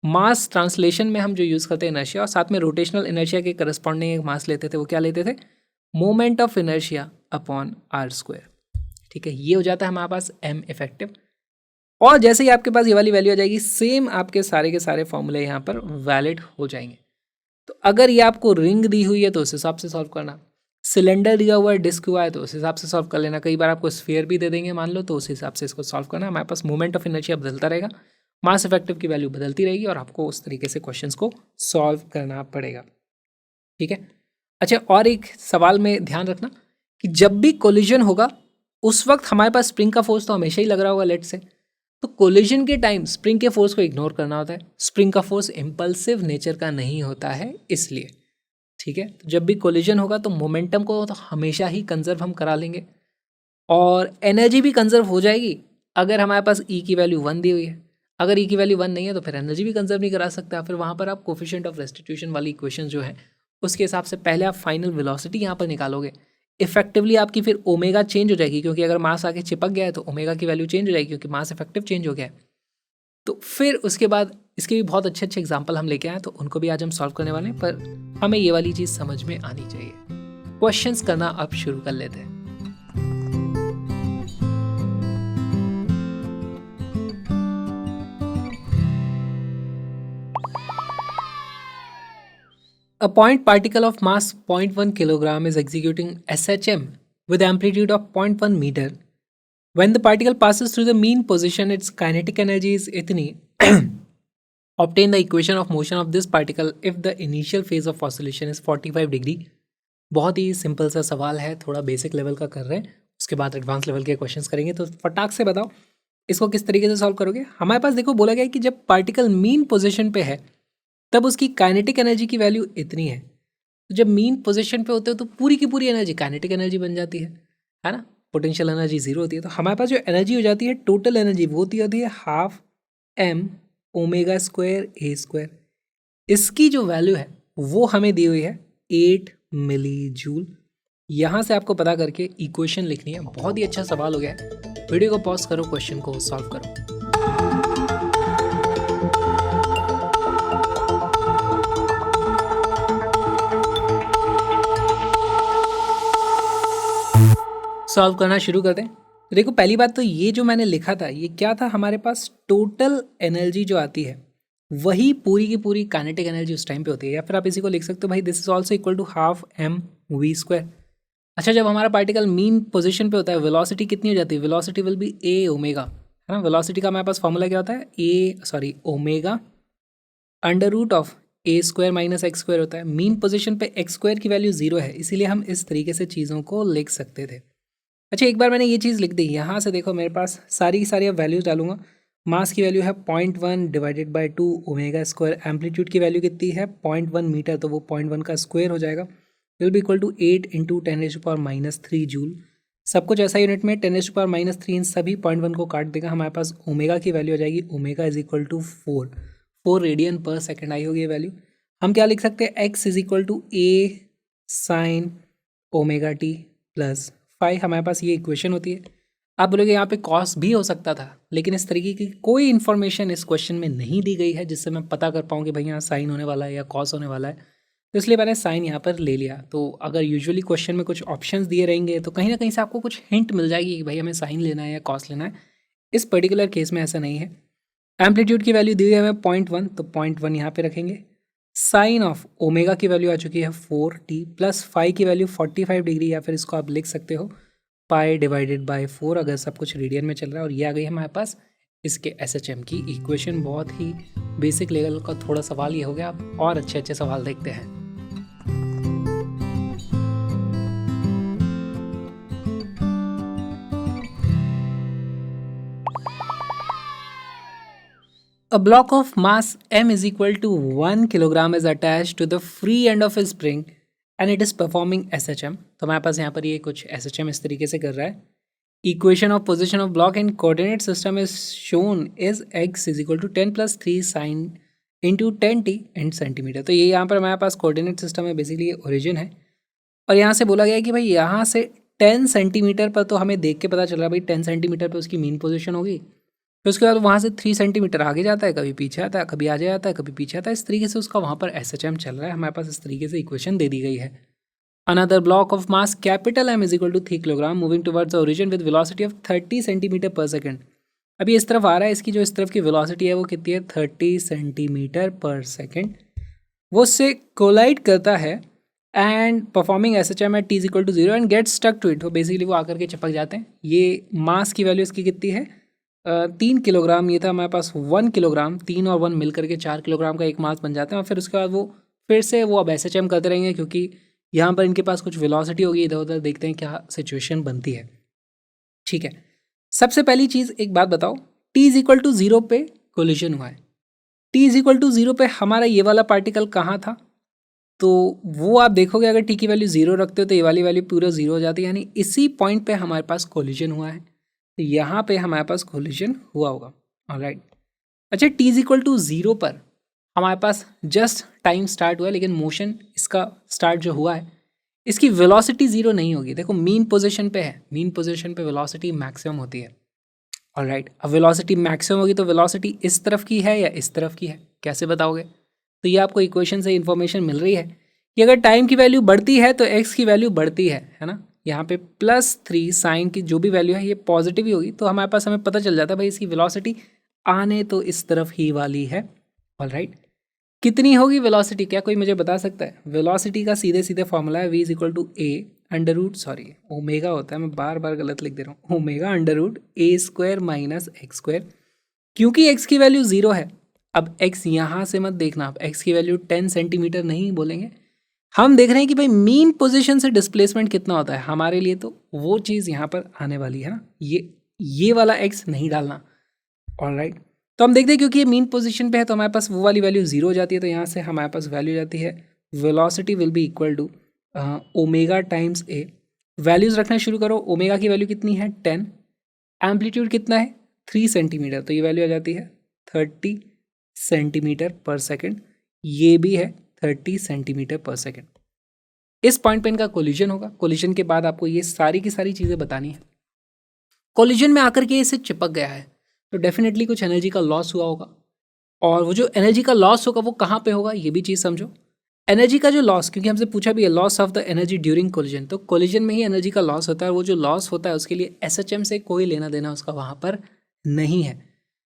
मास ट्रांसलेशन में हम जो यूज़ करते हैं इनर्शिया, और साथ में रोटेशनल इनर्शिया के करस्पॉन्डिंग एक मास लेते थे, वो क्या लेते थे moment of inertia upon r²। ठीक है, ये हो जाता है हमारे पास m इफेक्टिव। और जैसे ही आपके पास ये वाली वैल्यू आ जाएगी, सेम आपके सारे के सारे फॉर्मूले यहाँ पर वैलिड हो जाएंगे। तो अगर ये आपको रिंग दी हुई है तो उस हिसाब से सॉल्व करना, सिलेंडर दिया हुआ है, डिस्क हुआ है तो उस हिसाब से सॉल्व कर लेना। कई बार आपको स्फीयर भी दे देंगे मान लो, तो उस हिसाब से इसको सॉल्व करना। हमारे पास मोमेंट ऑफ इनर्शिया बदलता रहेगा, मास इफेक्टिव की वैल्यू बदलती रहेगी, और आपको उस तरीके से क्वेश्चंस को सॉल्व करना पड़ेगा। ठीक है, अच्छा और एक सवाल में ध्यान रखना कि जब भी कोलिजन होगा उस वक्त हमारे पास स्प्रिंग का फोर्स तो हमेशा ही लग रहा होगा लेट से, तो कोलिजन के टाइम स्प्रिंग के फोर्स को इग्नोर करना होता है। स्प्रिंग का फोर्स इम्पल्सिव नेचर का नहीं होता है इसलिए। ठीक है, तो जब भी कोलिजन होगा तो मोमेंटम को तो हमेशा ही कंजर्व हम करा लेंगे, और एनर्जी भी कंजर्व हो जाएगी अगर हमारे पास E की वैल्यू 1 दी हुई है। अगर E की वैल्यू 1 नहीं है तो फिर एनर्जी भी कंजर्व नहीं करा सकता। फिर वहाँ पर आप कोफिशिएंट ऑफ रेस्टिट्यूशन वाली इक्वेशन जो है उसके हिसाब से पहले आप फाइनल वेलोसिटी यहाँ पर निकालोगे। इफेक्टिवली आपकी फिर ओमेगा चेंज हो जाएगी, क्योंकि अगर मास आके चिपक गया है तो ओमेगा की वैल्यू चेंज हो जाएगी, क्योंकि मास इफेक्टिव चेंज हो गया है। तो फिर उसके बाद इसके भी बहुत अच्छे अच्छे एग्जाम्पल हम लेके आए, तो उनको भी आज हम सॉल्व करने वाले हैं। पर हमें ये वाली चीज़ समझ में आनी चाहिए। क्वेश्चंस करना अब शुरू कर लेते हैं। A point particle of mass 0.1 kilogram is executing SHM with amplitude of 0.1 meter. When the particle passes through the mean position, its kinetic energy is इतनी. Obtain the equation of motion of this particle if the initial phase of oscillation is 45 degree. बहुत ही simple सा सवाल है, थोड़ा basic level का कर रहे हैं, उसके बाद एडवांस लेवल के क्वेश्चंस करेंगे। तो फटाक से बताओ इसको किस तरीके से सॉल्व करोगे। हमारे पास देखो बोला गया है कि जब पार्टिकल मीन पोजीशन पे है तब उसकी काइनेटिक एनर्जी की वैल्यू इतनी है। तो जब मीन पोजीशन पे होते हो तो पूरी की पूरी एनर्जी काइनेटिक एनर्जी बन जाती है ना। पोटेंशियल एनर्जी 0 होती है, तो हमारे पास जो एनर्जी हो जाती है टोटल एनर्जी वो होती है 12m ओमेगा स्क्वायर a²। इसकी जो वैल्यू है वो हमें दी हुई है 8 मिली जूल। यहाँ से आपको पता करके इक्वेशन लिखनी है। बहुत ही अच्छा सवाल हो गया है। वीडियो को पॉज करो, क्वेश्चन को सॉल्व करो। सॉल्व करना शुरू करते हैं। तो देखो पहली बात तो ये जो मैंने लिखा था ये क्या था, हमारे पास टोटल एनर्जी जो आती है वही पूरी की पूरी काइनेटिक एनर्जी उस टाइम पे होती है। या फिर आप इसी को लिख सकते हो भाई this is also equal to 12mv²। अच्छा, जब हमारा पार्टिकल मीन पोजीशन पे होता है वेलोसिटी कितनी हो जाती है, velocity will B a omega, है ना। वेलोसिटी का हमारे पास फॉर्मूला क्या होता है omega under root of a² minus x² होता है। मीन पोजीशन पे x² की वैल्यू 0 है, इसीलिए हम इस तरीके से चीज़ों को लिख सकते थे। अच्छा, एक बार मैंने ये चीज़ लिख दी। यहाँ से देखो मेरे पास सारी की सारी अब वैल्यूज डालूंगा। मास की वैल्यू है 0.1 divided by 2 omega square. Amplitude की वैल्यू कितनी है 0.1 मीटर, तो वो 0.1 का स्क्वायर हो जाएगा, will be equal to 8 into 10⁻³ joule. सब कुछ ऐसा यूनिट में 10⁻³ इन सभी 0.1 को काट देगा। हमारे पास ओमेगा की वैल्यू आ जाएगी, omega is equal to 4 4 radian per second आई होगी ये वैल्यू। हम क्या लिख सकते हैं, x is equal to a sine omega t plus five, हमारे पास ये इक्वेशन होती है। आप बोलोगे यहाँ पे कॉस भी हो सकता था, लेकिन इस तरीके की कोई इन्फॉर्मेशन इस क्वेश्चन में नहीं दी गई है जिससे मैं पता कर पाऊँ कि भाई यहाँ साइन होने वाला है या कॉस होने वाला है, तो इसलिए मैंने साइन यहाँ पर ले लिया। तो अगर यूजुअली क्वेश्चन में कुछ ऑप्शंस दिए रहेंगे तो कहीं ना कहीं से आपको कुछ हिंट मिल जाएगी कि भाई हमें साइन लेना है या कॉस लेना है। इस पर्टिकुलर केस में ऐसा नहीं है। एम्पलीट्यूड की वैल्यू दी हुई है हमें 0.1, तो 0.1 यहाँ पे रखेंगे। साइन ऑफ ओमेगा की वैल्यू आ चुकी है 4t प्लस फाई की वैल्यू 45 डिग्री, या फिर इसको आप लिख सकते हो पाई डिवाइडेड बाय 4 अगर सब कुछ रेडियन में चल रहा है। और ये आ गई हमारे पास इसके SHM की इक्वेशन। बहुत ही बेसिक लेवल का थोड़ा सवाल ये हो गया। आप और अच्छे अच्छे सवाल देखते हैं। A block of mass m is equal to 1 kilogram is attached to the free end of a spring and it is performing SHM। तो हमारे पास यहाँ पर ये कुछ SHM इस तरीके से कर रहा है। Equation of position of block in coordinate system is shown is x is equal to 10 plus 3 sin into 10t and centimetre. तो ये यहाँ पर हमारे पास कोऑर्डिनेट सिस्टम है, बेसिकली ये ओरिजिन है। और यहाँ से बोला गया है कि भाई यहाँ से 10 सेंटीमीटर पर, तो हमें देख के पता चल रहा है भाई 10 सेंटीमीटर पर उसकी मीन पोजीशन होगी। फिर उसके बाद वहाँ से 3 सेंटीमीटर आगे जाता है, कभी पीछे आता है, कभी आगे आता है, कभी पीछे आता है। इस तरीके से उसका वहाँ पर SHM चल रहा है। हमारे पास इस तरीके से इक्वेशन दे दी गई है। Another block of mass capital M is equal to 3 kilogram moving towards the origin with velocity of 30 centimetre per second. अभी इस तरफ आ रहा है, इसकी जो इस तरफ की वेलोसिटी है वो कितनी है, 30 सेंटीमीटर पर सेकेंड। वो उससे कोलाइड करता है and performing SHM at t is equal to 0 and get stuck to it. तो बेसिकली वो आकर के चिपक जाते हैं। ये मास की वैल्यू इसकी कितनी है, 3 किलोग्राम। ये था हमारे पास 1 किलोग्राम, 3 और 1 मिल करके 4 किलोग्राम का एक मास बन जाते हैं। और फिर उसके बाद वो फिर से वो अब SHM करते रहेंगे, क्योंकि यहाँ पर इनके पास कुछ वेलोसिटी होगी। इधर उधर देखते हैं क्या सिचुएशन बनती है। ठीक है, सबसे पहली चीज़ एक बात बताओ, t इज इक्वल टू 0 पे कोलिजन हुआ है। t इज इक्वल टू 0 पे हमारा ये वाला पार्टिकल कहाँ था, तो वो आप देखोगे अगर t की वैल्यू 0 रखते हो तो ये वाली वैल्यू पूरा 0 हो जाती है, यानी इसी पॉइंट पे हमारे पास कोलिजन हुआ है। तो यहाँ पे हमारे पास कोलिजन हुआ होगा। ऑलराइट, अच्छा t इज इक्वल टू 0 पर हमारे पास जस्ट टाइम स्टार्ट हुआ है, लेकिन मोशन इसका स्टार्ट जो हुआ है इसकी वेलोसिटी 0 नहीं होगी। देखो मीन पोजीशन पे है, मीन पोजीशन पे वेलोसिटी मैक्सिमम होती है। ऑलराइट, अब वेलोसिटी मैक्सिमम होगी तो वेलोसिटी इस तरफ की है या इस तरफ की है, कैसे बताओगे। तो ये आपको इक्वेशन से इन्फॉर्मेशन मिल रही है कि अगर टाइम की वैल्यू बढ़ती है तो x की वैल्यू बढ़ती है ना। यहाँ पे +3 साइन की जो भी वैल्यू है ये पॉजिटिव ही होगी। तो हमारे पास हमें पता चल जाता है भाई इसकी वेलोसिटी आने तो इस तरफ ही वाली है। ऑलराइट, कितनी होगी वेलोसिटी, क्या कोई मुझे बता सकता है। वेलोसिटी का सीधे सीधे फॉर्मूला है v is equal to a under root, sorry omega होता है, मैं बार बार गलत लिख दे रहा हूँ, ओमेगा अंडर रूट ए स्क्वायर माइनस एक्स स्क्वायर। क्योंकि x की वैल्यू 0 है, अब x यहाँ से मत देखना, अब x की वैल्यू 10 सेंटीमीटर नहीं बोलेंगे, हम देख रहे हैं कि भाई मीन पोजीशन से डिस्प्लेसमेंट कितना होता है हमारे लिए, तो वो चीज़ यहाँ पर आने वाली है ना। ये वाला x नहीं डालना। ऑलराइट, तो हम देखते हैं क्योंकि ये मीन पोजीशन पे है तो हमारे पास वो वाली वैल्यू 0 हो जाती है। तो यहाँ से हमारे पास वैल्यू जाती है velocity will be equal to omega times a. Values रखना शुरू करो। ओमेगा की वैल्यू कितनी है 10, एम्पलीट्यूड कितना है 3 सेंटीमीटर, तो ये वैल्यू आ जाती है 30 सेंटीमीटर पर सेकेंड। ये भी है 30 सेंटीमीटर पर सेकेंड। इस पॉइंट पे इनका कोलिजन होगा। कोलिजन के बाद आपको ये सारी की सारी चीज़ें बतानी है। कोलिजन में आकर के इसे चिपक गया है तो डेफिनेटली कुछ एनर्जी का लॉस हुआ होगा, और वो जो एनर्जी का लॉस होगा वो कहाँ पे होगा ये भी चीज़ समझो। एनर्जी का जो लॉस, क्योंकि हमसे पूछा भी है loss of the energy during collision, तो कोलिजन में ही एनर्जी का लॉस होता है। और वो जो लॉस होता है उसके लिए SHM से कोई लेना देना उसका वहाँ पर नहीं है।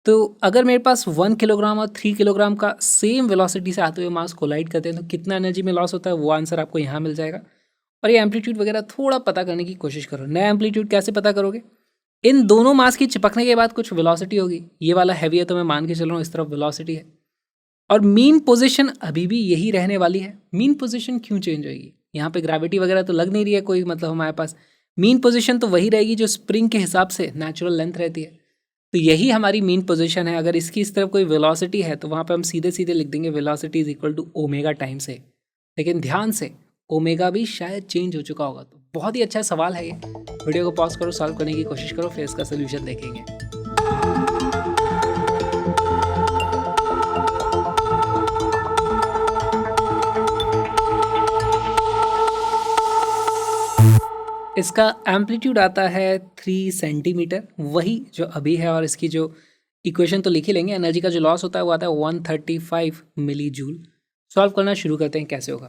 तो अगर मेरे पास 1 किलोग्राम और 3 किलोग्राम का सेम वेलोसिटी से आते हुए मास कोलाइड करते हैं तो कितना एनर्जी में लॉस होता है वो आंसर आपको यहाँ मिल जाएगा। और ये एम्पलीट्यूड वगैरह थोड़ा पता करने की कोशिश करो। नया एम्पलीट्यूड कैसे पता करोगे, इन दोनों मास की चिपकने के बाद कुछ वेलोसिटी होगी। ये वाला हैवी है तो मैं मान के चल रहा हूँ इस तरफ वेलोसिटी है, और मीन पोजीशन अभी भी यही रहने वाली है। मीन पोजीशन क्यों चेंज होगी, यहाँ पे ग्रेविटी वगैरह तो लग नहीं रही है कोई, मतलब हमारे पास मीन पोजीशन तो वही रहेगी जो स्प्रिंग के हिसाब से नेचुरल लेंथ रहती है। तो यही हमारी मीन पोजीशन है। अगर इसकी इस तरफ कोई वेलोसिटी है तो वहाँ पे हम सीधे सीधे लिख देंगे velocity is equal to omega time से, लेकिन ध्यान से ओमेगा भी शायद चेंज हो चुका होगा। तो बहुत ही अच्छा सवाल है ये। वीडियो को पॉज करो, सॉल्व करने की कोशिश करो, फिर इसका सोल्यूशन देखेंगे। इसका एम्पलीट्यूड आता है 3 सेंटीमीटर, वही जो अभी है, और इसकी जो इक्वेशन तो लिख ही लेंगे। एनर्जी का जो लॉस होता है वो आता है 135 मिली जूल। सॉल्व करना शुरू करते हैं कैसे होगा।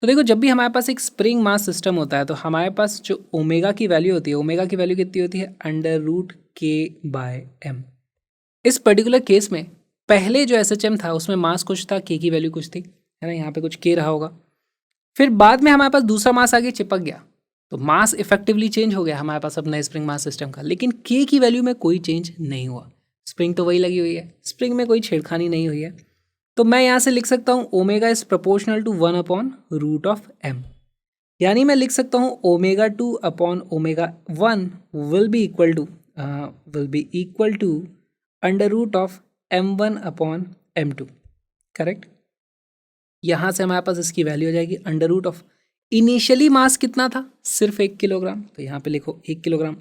तो देखो, जब भी हमारे पास एक स्प्रिंग मास सिस्टम होता है तो हमारे पास जो ओमेगा की वैल्यू होती है, ओमेगा की वैल्यू कितनी होती है, √k/m। इस पर्टिकुलर केस में पहले जो SHM था उसमें मास कुछ था, k की वैल्यू कुछ थी, है ना, यहाँ पे कुछ k रहा होगा। फिर बाद में हमारे पास दूसरा मास आगे चिपक गया, तो मास इफेक्टिवली चेंज हो गया हमारे पास अपना स्प्रिंग मास सिस्टम का, लेकिन k की वैल्यू में कोई चेंज नहीं हुआ। स्प्रिंग तो वही लगी हुई है, स्प्रिंग में कोई छेड़खानी नहीं हुई है। तो मैं यहाँ से लिख सकता हूँ omega is proportional to 1/√m, यानी मैं लिख सकता हूँ ω2/ω1 will be equal to √m1/m2, correct. यहाँ से हमारे पास इसकी वैल्यू हो जाएगी √ इनिशियली मास कितना था, सिर्फ 1 किलोग्राम, तो यहाँ पे लिखो 1 किलोग्राम।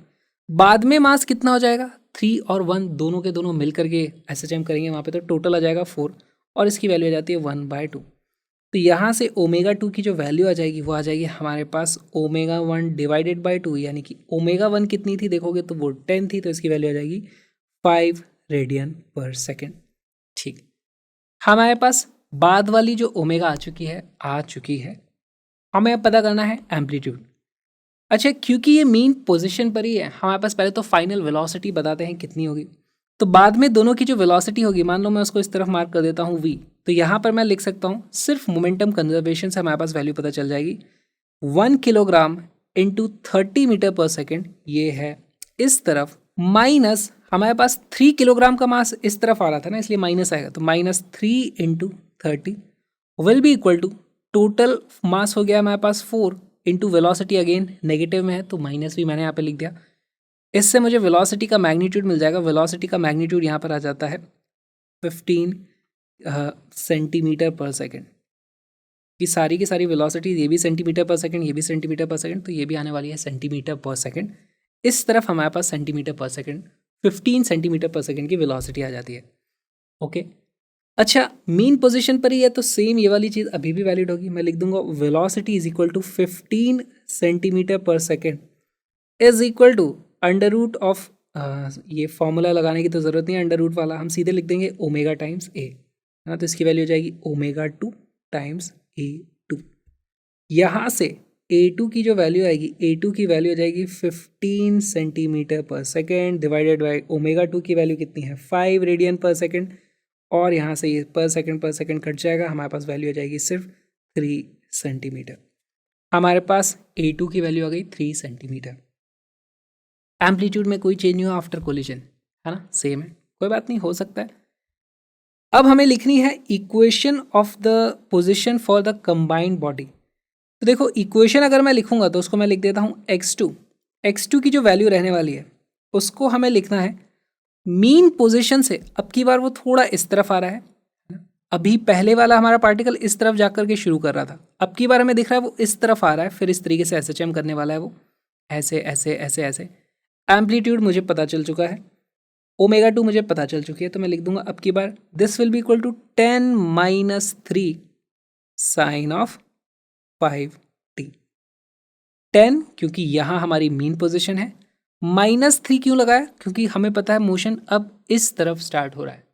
बाद में मास कितना हो जाएगा, 3 और 1 दोनों के दोनों मिल करके SHM करेंगे वहाँ पे, तो टोटल आ जाएगा 4, और इसकी वैल्यू आ जाती है 1/2। तो यहाँ से ω2 की जो वैल्यू आ जाएगी वो आ जाएगी हमारे पास ω1 डिवाइडेड बाई 2, यानी कि ω1 कितनी थी देखोगे तो वो 10 थी, तो इसकी वैल्यू आ जाएगी 5 रेडियन पर सेकेंड। ठीक, हमारे पास बाद वाली जो ओमेगा आ चुकी है, हमें अब पता करना है एम्पलीट्यूड। अच्छा, क्योंकि ये मीन पोजीशन पर ही है, हमारे पास पहले तो फाइनल वेलोसिटी बताते हैं कितनी होगी, तो बाद में दोनों की जो वेलोसिटी होगी, मान लो मैं उसको इस तरफ मार्क कर देता हूँ v, तो यहाँ पर मैं लिख सकता हूँ सिर्फ मोमेंटम कंजर्वेशन से हमारे पास वैल्यू पता चल जाएगी 1 किलोग्राम इंटू 30 मीटर पर सेकेंड, ये है इस तरफ, माइनस हमारे पास 3 किलोग्राम का मास इस तरफ आ रहा था ना, इसलिए माइनस आएगा, तो -3 × 30 will be equal to, total mass हो गया हमारे पास 4 इंटू वेलोसिटी, अगेन नेगेटिव में है तो माइनस भी मैंने यहाँ पे लिख दिया। इससे मुझे वेलोसिटी का मैग्नीट्यूड मिल जाएगा। वेलोसिटी का मैग्नीट्यूड यहाँ पर आ जाता है 15 सेंटीमीटर पर सेकेंड। ये सारी की सारी वेलोसिटी, ये भी सेंटीमीटर पर सेकेंड, ये भी सेंटीमीटर पर सेकेंड, तो ये भी आने वाली है सेंटीमीटर पर सेकेंड। इस तरफ हमारे पास centimetre per second, 15 centimetre per second की वेलोसिटी आ जाती है। ओके, अच्छा, मीन पोजीशन पर ही है तो सेम ये वाली चीज़ अभी भी वैलिड होगी। मैं लिख दूंगा velocity is equal to 15 centimetre per second is equal to √, ये फॉर्मूला लगाने की तो ज़रूरत नहीं है √ वाला, हम सीधे लिख देंगे ओमेगा टाइम्स a, है ना, तो इसकी वैल्यू हो जाएगी ω2 टाइम्स a2। यहाँ से a2 की जो वैल्यू आएगी, a2 की वैल्यू हो जाएगी 15 centimetre per second divided by ω2 की वैल्यू कितनी है, 5 रेडियन पर सेकेंड, और यहाँ से ये पर सेकेंड कट जाएगा, हमारे पास वैल्यू आ जाएगी सिर्फ 3 सेंटीमीटर। हमारे पास a2 की वैल्यू आ गई 3 सेंटीमीटर। एम्पलीट्यूड में कोई चेंज नहीं हुआ आफ्टर कोलिजन, है ना, सेम है, कोई बात नहीं, हो सकता है। अब हमें लिखनी है equation of the position for the combined body. तो देखो, इक्वेशन अगर मैं लिखूंगा तो उसको मैं लिख देता हूँ x2 की जो वैल्यू रहने वाली है उसको हमें लिखना है मीन पोजीशन से। अब की बार वो थोड़ा इस तरफ आ रहा है, अभी पहले वाला हमारा पार्टिकल इस तरफ जाकर के शुरू कर रहा था, अब की बार हमें दिख रहा है वो इस तरफ आ रहा है, फिर इस तरीके से SHM करने वाला है वो, ऐसे ऐसे ऐसे ऐसे। एम्पलीट्यूड मुझे पता चल चुका है, ω2 मुझे पता चल चुकी है, तो मैं लिख दूंगा अब की बार this will be equal to 10 - 3 sine of 5t। 10 क्योंकि यहाँ हमारी मीन पोजीशन है, -3 क्यों लगाया, क्योंकि हमें पता है मोशन अब इस तरफ स्टार्ट हो रहा है,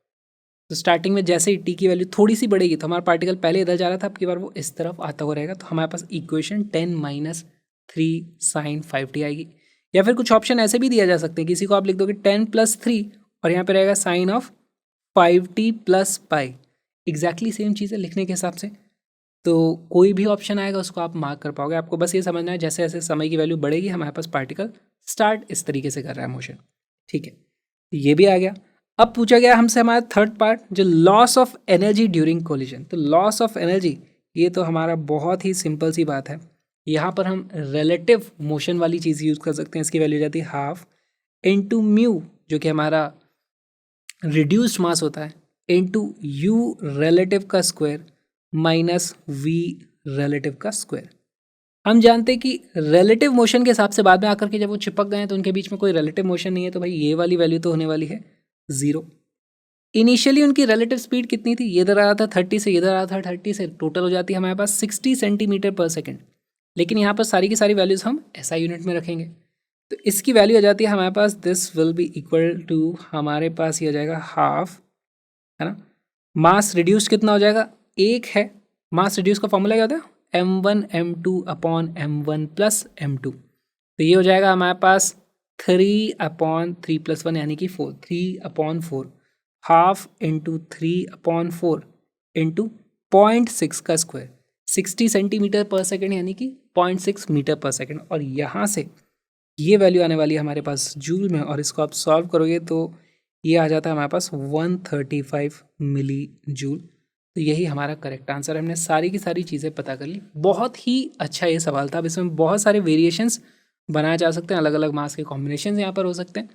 तो स्टार्टिंग में जैसे ही t की वैल्यू थोड़ी सी बढ़ेगी तो हमारा पार्टिकल पहले इधर जा रहा था, अब की बार वो इस तरफ आता हुआ रहेगा, तो हमारे पास इक्वेशन 10 - 3 साइन 5t आएगी। या फिर कुछ ऑप्शन ऐसे भी दिया जा सकते हैं, किसी को आप लिख दोगे 10 + 3 और यहाँ पे रहेगा sine of 5t + pi, exactly same चीज़ है लिखने के हिसाब से, तो कोई भी ऑप्शन आएगा उसको आप मार्क कर पाओगे। आपको बस ये समझना है जैसे जैसे समय की वैल्यू बढ़ेगी हमारे पास पार्टिकल स्टार्ट इस तरीके से कर रहा है मोशन, ठीक है, ये भी आ गया। अब पूछा गया हमसे हमारा थर्ड पार्ट, जो loss of energy during collision. तो लॉस ऑफ एनर्जी, ये तो हमारा बहुत ही सिंपल सी बात है, यहाँ पर हम रिलेटिव मोशन वाली चीज़ यूज़ कर सकते हैं। इसकी वैल्यू जाती है हाफ इंटू म्यू, जो कि हमारा रिड्यूस्ड मास होता है, इंटू यू रिलेटिव का स्क्वायर माइनस वी रिलेटिव का स्क्वायर। हम जानते हैं कि रिलेटिव मोशन के हिसाब से बाद में आकर के जब वो चिपक गए हैं तो उनके बीच में कोई रिलेटिव मोशन नहीं है, तो भाई ये वाली वैल्यू तो होने वाली है 0। इनिशियली उनकी रिलेटिव स्पीड कितनी थी, ये इधर आ रहा था 30 से, इधर आ रहा था 30 से, टोटल हो जाती है हमारे पास 60 सेंटीमीटर पर सेकेंड। लेकिन यहाँ पर सारी की सारी वैल्यूज़ हम SI यूनिट में रखेंगे। तो इसकी वैल्यू आ जाती है हमारे पास, this will be equal to, हमारे पास ये हो जाएगा हाफ, है ना। मास रिड्यूस कितना हो जाएगा, 1 है। मास रिड्यूस का फॉर्मूला क्या होता है, m1m2/m1 + m2। तो ये हो जाएगा हमारे पास 3/3 + 1 यानी कि 4, 3/4, हाफ इंटू 3/4 इंटू 0.6 का स्क्वायर, 60 सेंटीमीटर पर सेकेंड यानी कि 0.6 मीटर पर सेकेंड। और यहाँ से ये वैल्यू आने वाली है हमारे पास जूल में, और इसको आप सॉल्व करोगे तो ये आ जाता है हमारे पास 135 मिली जूल। तो यही हमारा करेक्ट आंसर है। हमने सारी की सारी चीज़ें पता कर ली। बहुत ही अच्छा ये सवाल था। अब इसमें बहुत सारे वेरिएशंस बनाए जा सकते हैं, अलग अलग मास के कॉम्बिनेशन यहाँ पर हो सकते हैं।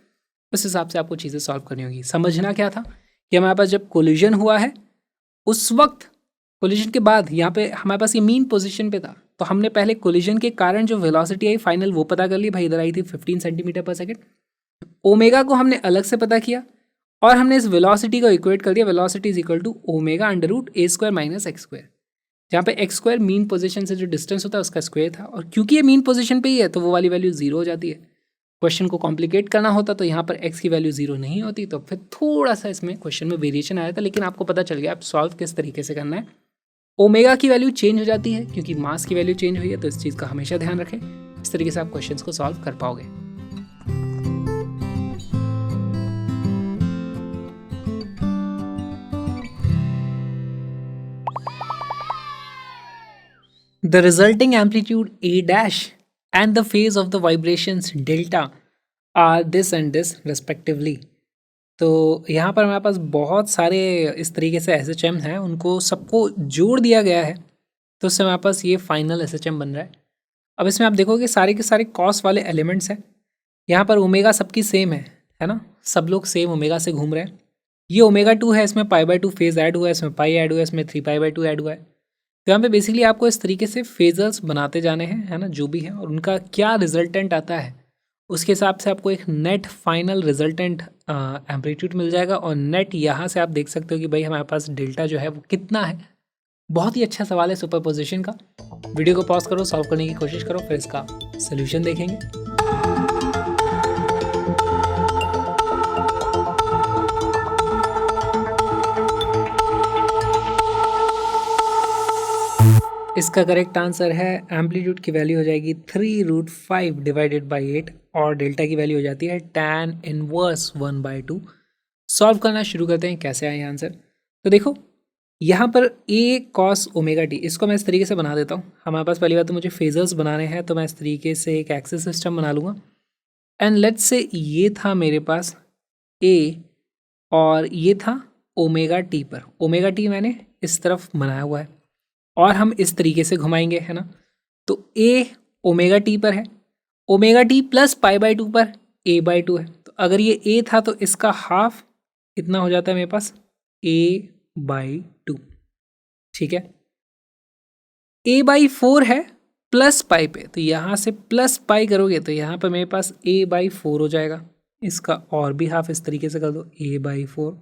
उस हिसाब से आपको चीज़ें सॉल्व करनी होगी। समझना क्या था कि हमारे पास जब कोलिजन हुआ है, उस वक्त कोलिजन के बाद यहाँ पे हमारे पास ये मीन पोजीशन पे था, तो हमने पहले कोलिजन के कारण जो वेलोसिटी आई फाइनल वो पता कर ली। भाई इधर आई थी 15 सेंटीमीटर पर सेकेंड। ओमेगा को हमने अलग से पता किया और हमने इस वेलोसिटी को इक्वेट कर दिया। Velocity is equal to omega √a² - x², जहाँ पे x² मीन पोजीशन से जो डिस्टेंस होता है उसका स्क्वायर था। और क्योंकि ये मीन पोजीशन पे ही है तो वो वाली वैल्यू 0 हो जाती है। क्वेश्चन को कॉम्प्लिकेट करना होता तो यहाँ पर x की वैल्यू 0 नहीं होती, तो फिर थोड़ा सा इसमें क्वेश्चन में वेरिएशन आया था। लेकिन आपको पता चल गया आप सॉल्व किस तरीके से करना है। ओमेगा की वैल्यू चेंज हो जाती है क्योंकि मास की वैल्यू चेंज हुई है, तो इस चीज़ का हमेशा ध्यान रखें। इस तरीके से आप क्वेश्चंस को सॉल्व कर पाओगे। The resulting amplitude A dash and the phase of the vibrations delta are this and this respectively। तो यहाँ पर हमारे पास बहुत सारे इस तरीके से SHM हैं, उनको सबको जोड़ दिया गया है, तो उससे हमारे पास ये फाइनल SHM बन रहा है। अब इसमें आप देखोगे सारे के सारे कॉस वाले एलिमेंट्स हैं। यहाँ पर ओमेगा सबकी सेम है ना, सब लोग सेम ओमेगा से घूम रहे हैं। ये ओमेगा 2 है, इसमें π/2 फेज ऐड हुआ है, इसमें पाई ऐड हुआ है, इसमें 3π/2 ऐड हुआ है। तो यहाँ पे बेसिकली आपको इस तरीके से फेजर्स बनाते जाने हैं, है ना, जो भी है, और उनका क्या रिजल्टेंट आता है उसके हिसाब से आपको एक नेट फाइनल रिजल्टेंट एम्पलीट्यूड मिल जाएगा। और नेट यहाँ से आप देख सकते हो कि भाई हमारे पास डेल्टा जो है वो कितना है। बहुत ही अच्छा सवाल है सुपरपोजिशन का। वीडियो को पॉज करो, सॉल्व करने की कोशिश करो, फिर इसका सोल्यूशन देखेंगे। इसका करेक्ट आंसर है, एम्पलीट्यूड की वैल्यू हो जाएगी 3√5 डिवाइडेड बाई 8 और डेल्टा की वैल्यू हो जाती है tan इनवर्स 1/2। सॉल्व करना शुरू करते हैं। कैसे आए आंसर, तो देखो यहाँ पर a cos ओमेगा t, इसको मैं इस तरीके से बना देता हूँ। हमारे पास पहली बात तो मुझे फेजर्स बनाने हैं, तो मैं इस तरीके से एक एक्सिस सिस्टम बना लूँगा। एंड लेट्स से ये था मेरे पास a और ये था ओमेगा t पर। ओमेगा t मैंने इस तरफ बनाया हुआ है और हम इस तरीके से घुमाएंगे, है ना। तो a ओमेगा टी पर है, ओमेगा टी प्लस π/2 पर a/2 है। तो अगर ये a था तो इसका हाफ कितना हो जाता है मेरे पास, a/2। ठीक है, a/4 है प्लस पाई पे, तो यहाँ से प्लस पाई करोगे तो यहाँ पर मेरे पास a/4 हो जाएगा। इसका और भी हाफ इस तरीके से कर दो, a/4।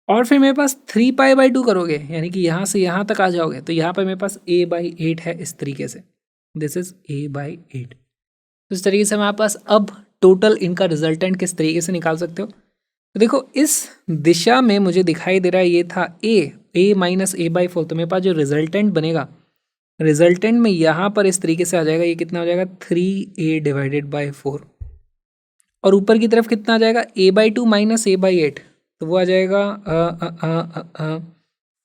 और फिर मेरे पास 3π/2 करोगे, यानी कि यहाँ से यहाँ तक आ जाओगे, तो यहाँ पर मेरे पास a/8 है इस तरीके से। This is a/8। तो इस तरीके से हमारे पास अब टोटल इनका रिजल्टेंट किस तरीके से निकाल सकते हो। तो देखो इस दिशा में मुझे दिखाई दे रहा है ये था a माइनस a/4। तो मेरे पास जो रिजल्टेंट बनेगा, रिजल्टेंट में यहाँ पर इस तरीके से आ जाएगा, ये कितना हो जाएगा 3a डिवाइडेड बाई 4। और ऊपर की तरफ कितना आ जाएगा, a/2 माइनस a/8, तो वो आ जाएगा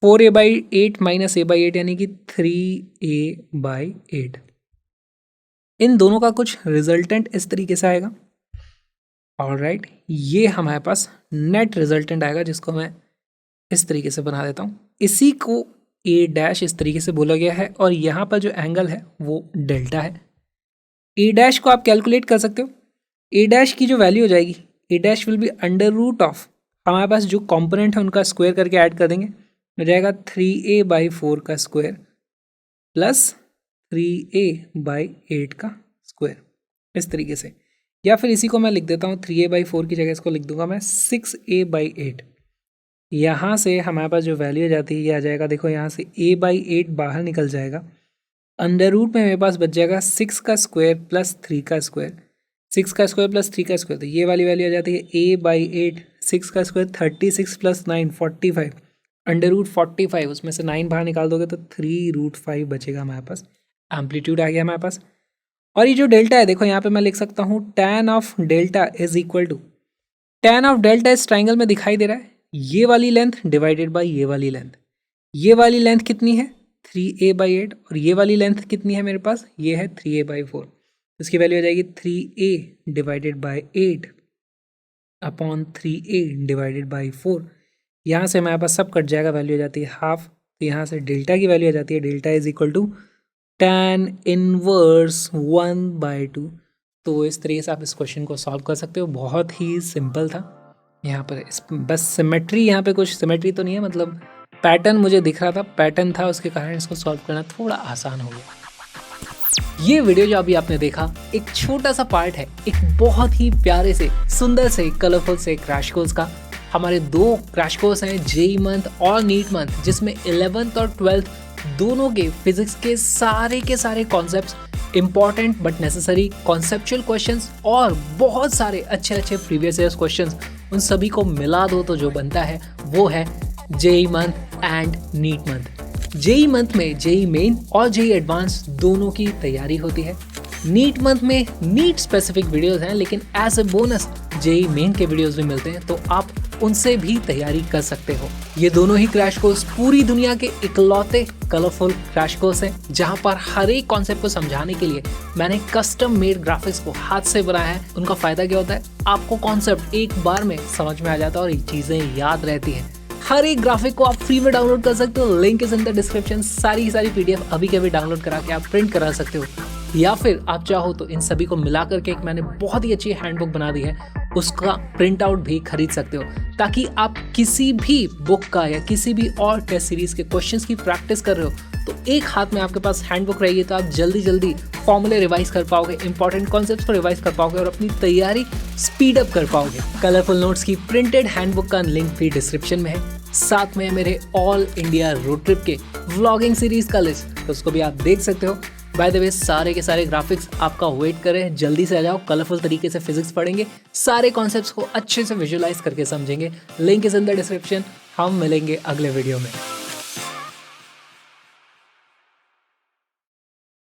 4a/8 माइनस a/8 यानी कि 3a/8। इन दोनों का कुछ रिजल्टेंट इस तरीके से आएगा। ऑलराइट, ये हमारे पास नेट रिजल्टेंट आएगा, जिसको मैं इस तरीके से बना देता हूँ। इसी को a' इस तरीके से बोला गया है और यहाँ पर जो एंगल है वो डेल्टा है। a' को आप कैलकुलेट कर सकते हो। a' की जो वैल्यू हो जाएगी, a' will be under root of, हमारे पास जो कंपोनेंट है उनका स्क्वायर करके ऐड कर देंगे, हो जाएगा 3a/4 का स्क्वायर प्लस 3a/8 का स्क्वायर, इस तरीके से। या फिर इसी को मैं लिख देता हूँ 3a/4 की जगह इसको लिख दूंगा मैं 6a/8। यहाँ से हमारे पास जो वैल्यू आ जाती है ये आ जाएगा, देखो यहाँ से a/8 बाहर निकल जाएगा अंडर रूट में मेरे पास बच जाएगा 6 का स्क्वायर प्लस 3 का स्क्वायर, 6 का स्क्वायर प्लस 3 का स्क्वायर, तो ये वाली वैल्यू आ जाती है a/8, 6 का स्क्वायर 36 प्लस 9 45, अंडर रूट 45, उसमें से 9 बाहर निकाल दोगे तो 3√5 बचेगा हमारे पास, एम्पलीट्यूड आ गया हमारे पास। और ये जो डेल्टा है देखो यहाँ पे मैं लिख सकता हूँ tan of delta is equal to, tan of delta इस ट्राइंगल में दिखाई दे रहा है ये वाली लेंथ डिवाइडेड बाय ये वाली लेंथ, ये वाली लेंथ कितनी है 3a/8 और ये वाली लेंथ कितनी है मेरे पास, ये है 3a/4, इसकी वैल्यू आ जाएगी 3a divided by 8 upon 3a divided by 4। यहाँ से हमारे पास सब कट जाएगा, वैल्यू आ जाती है हाफ, तो यहाँ से डेल्टा की वैल्यू आ जाती है delta is equal to tan inverse 1/2। तो इस तरीके से आप इस क्वेश्चन को सॉल्व कर सकते हो, बहुत ही सिंपल था। यहाँ पर बस सिमेट्री, यहाँ पे कुछ सिमेट्री तो नहीं है, मतलब पैटर्न मुझे दिख रहा था, पैटर्न था, उसके कारण इसको सॉल्व करना थोड़ा आसान हो गया। ये वीडियो जो अभी आपने देखा एक छोटा सा पार्ट है एक बहुत ही प्यारे से, सुंदर से, कलरफुल से क्रैश कोर्स का। हमारे 2 क्रैश कोर्स हैं, जेई मंथ और नीट मंथ, जिसमें 11th और 12th दोनों के फिजिक्स के सारे concepts, important but necessary conceptual questions और बहुत सारे अच्छे प्रीवियस ईयर्स क्वेश्चंस, उन सभी को मिला दो तो जो बनता है वो है JEE month and NEET month. JEE month में जेई मेन और जेई एडवांस दोनों की तैयारी होती है। नीट मंथ में नीट स्पेसिफिक वीडियोस हैं, लेकिन as a bonus JEE Main के वीडियोस भी मिलते हैं, तो आप उनसे भी तैयारी कर सकते हो। ये दोनों ही क्रैश कोर्स पूरी दुनिया के इकलौते कलरफुल क्रैश कोर्स हैं, जहां पर हर एक कॉन्सेप्ट को समझाने के लिए मैंने कस्टम मेड ग्राफिक्स को हाथ से बनाया है। उनका फायदा क्या होता है, आपको कॉन्सेप्ट एक बार में समझ में आ जाता है और ये चीजें याद रहती हैं। हर एक ग्राफिक को आप फ्री में डाउनलोड कर सकते हो, link is in the description. सारी पीडीएफ अभी के अभी डाउनलोड करा के आप प्रिंट करा सकते हो, या फिर आप चाहो तो इन सभी को मिला करके एक मैंने बहुत ही अच्छी हैंडबुक बना दी है, उसका प्रिंट आउट भी खरीद सकते हो, ताकि आप किसी भी बुक का या किसी भी और टेस्ट सीरीज के क्वेश्चंस की प्रैक्टिस कर रहे हो तो एक हाथ में आपके पास हैंडबुक रहेगी, तो आप जल्दी फॉर्मूले रिवाइज कर पाओगे, इंपॉर्टेंट कॉन्सेप्ट्स को रिवाइज कर पाओगे और अपनी तैयारी स्पीड अप कर पाओगे। कलरफुल नोट्स की प्रिंटेड हैंडबुक का लिंक भी डिस्क्रिप्शन में है, साथ में मेरे ऑल इंडिया रोड ट्रिप के व्लॉगिंग सीरीज का लिस्ट, तो उसको भी आप देख सकते हो। बाय द वे सारे के सारे ग्राफिक्स आपका वेट करें, जल्दी से आ जाओ, कलरफुल तरीके से फिजिक्स पढ़ेंगे, सारे कॉन्सेप्ट्स को अच्छे से विजुअलाइज करके समझेंगे। Link is in the description. हम मिलेंगे अगले वीडियो में।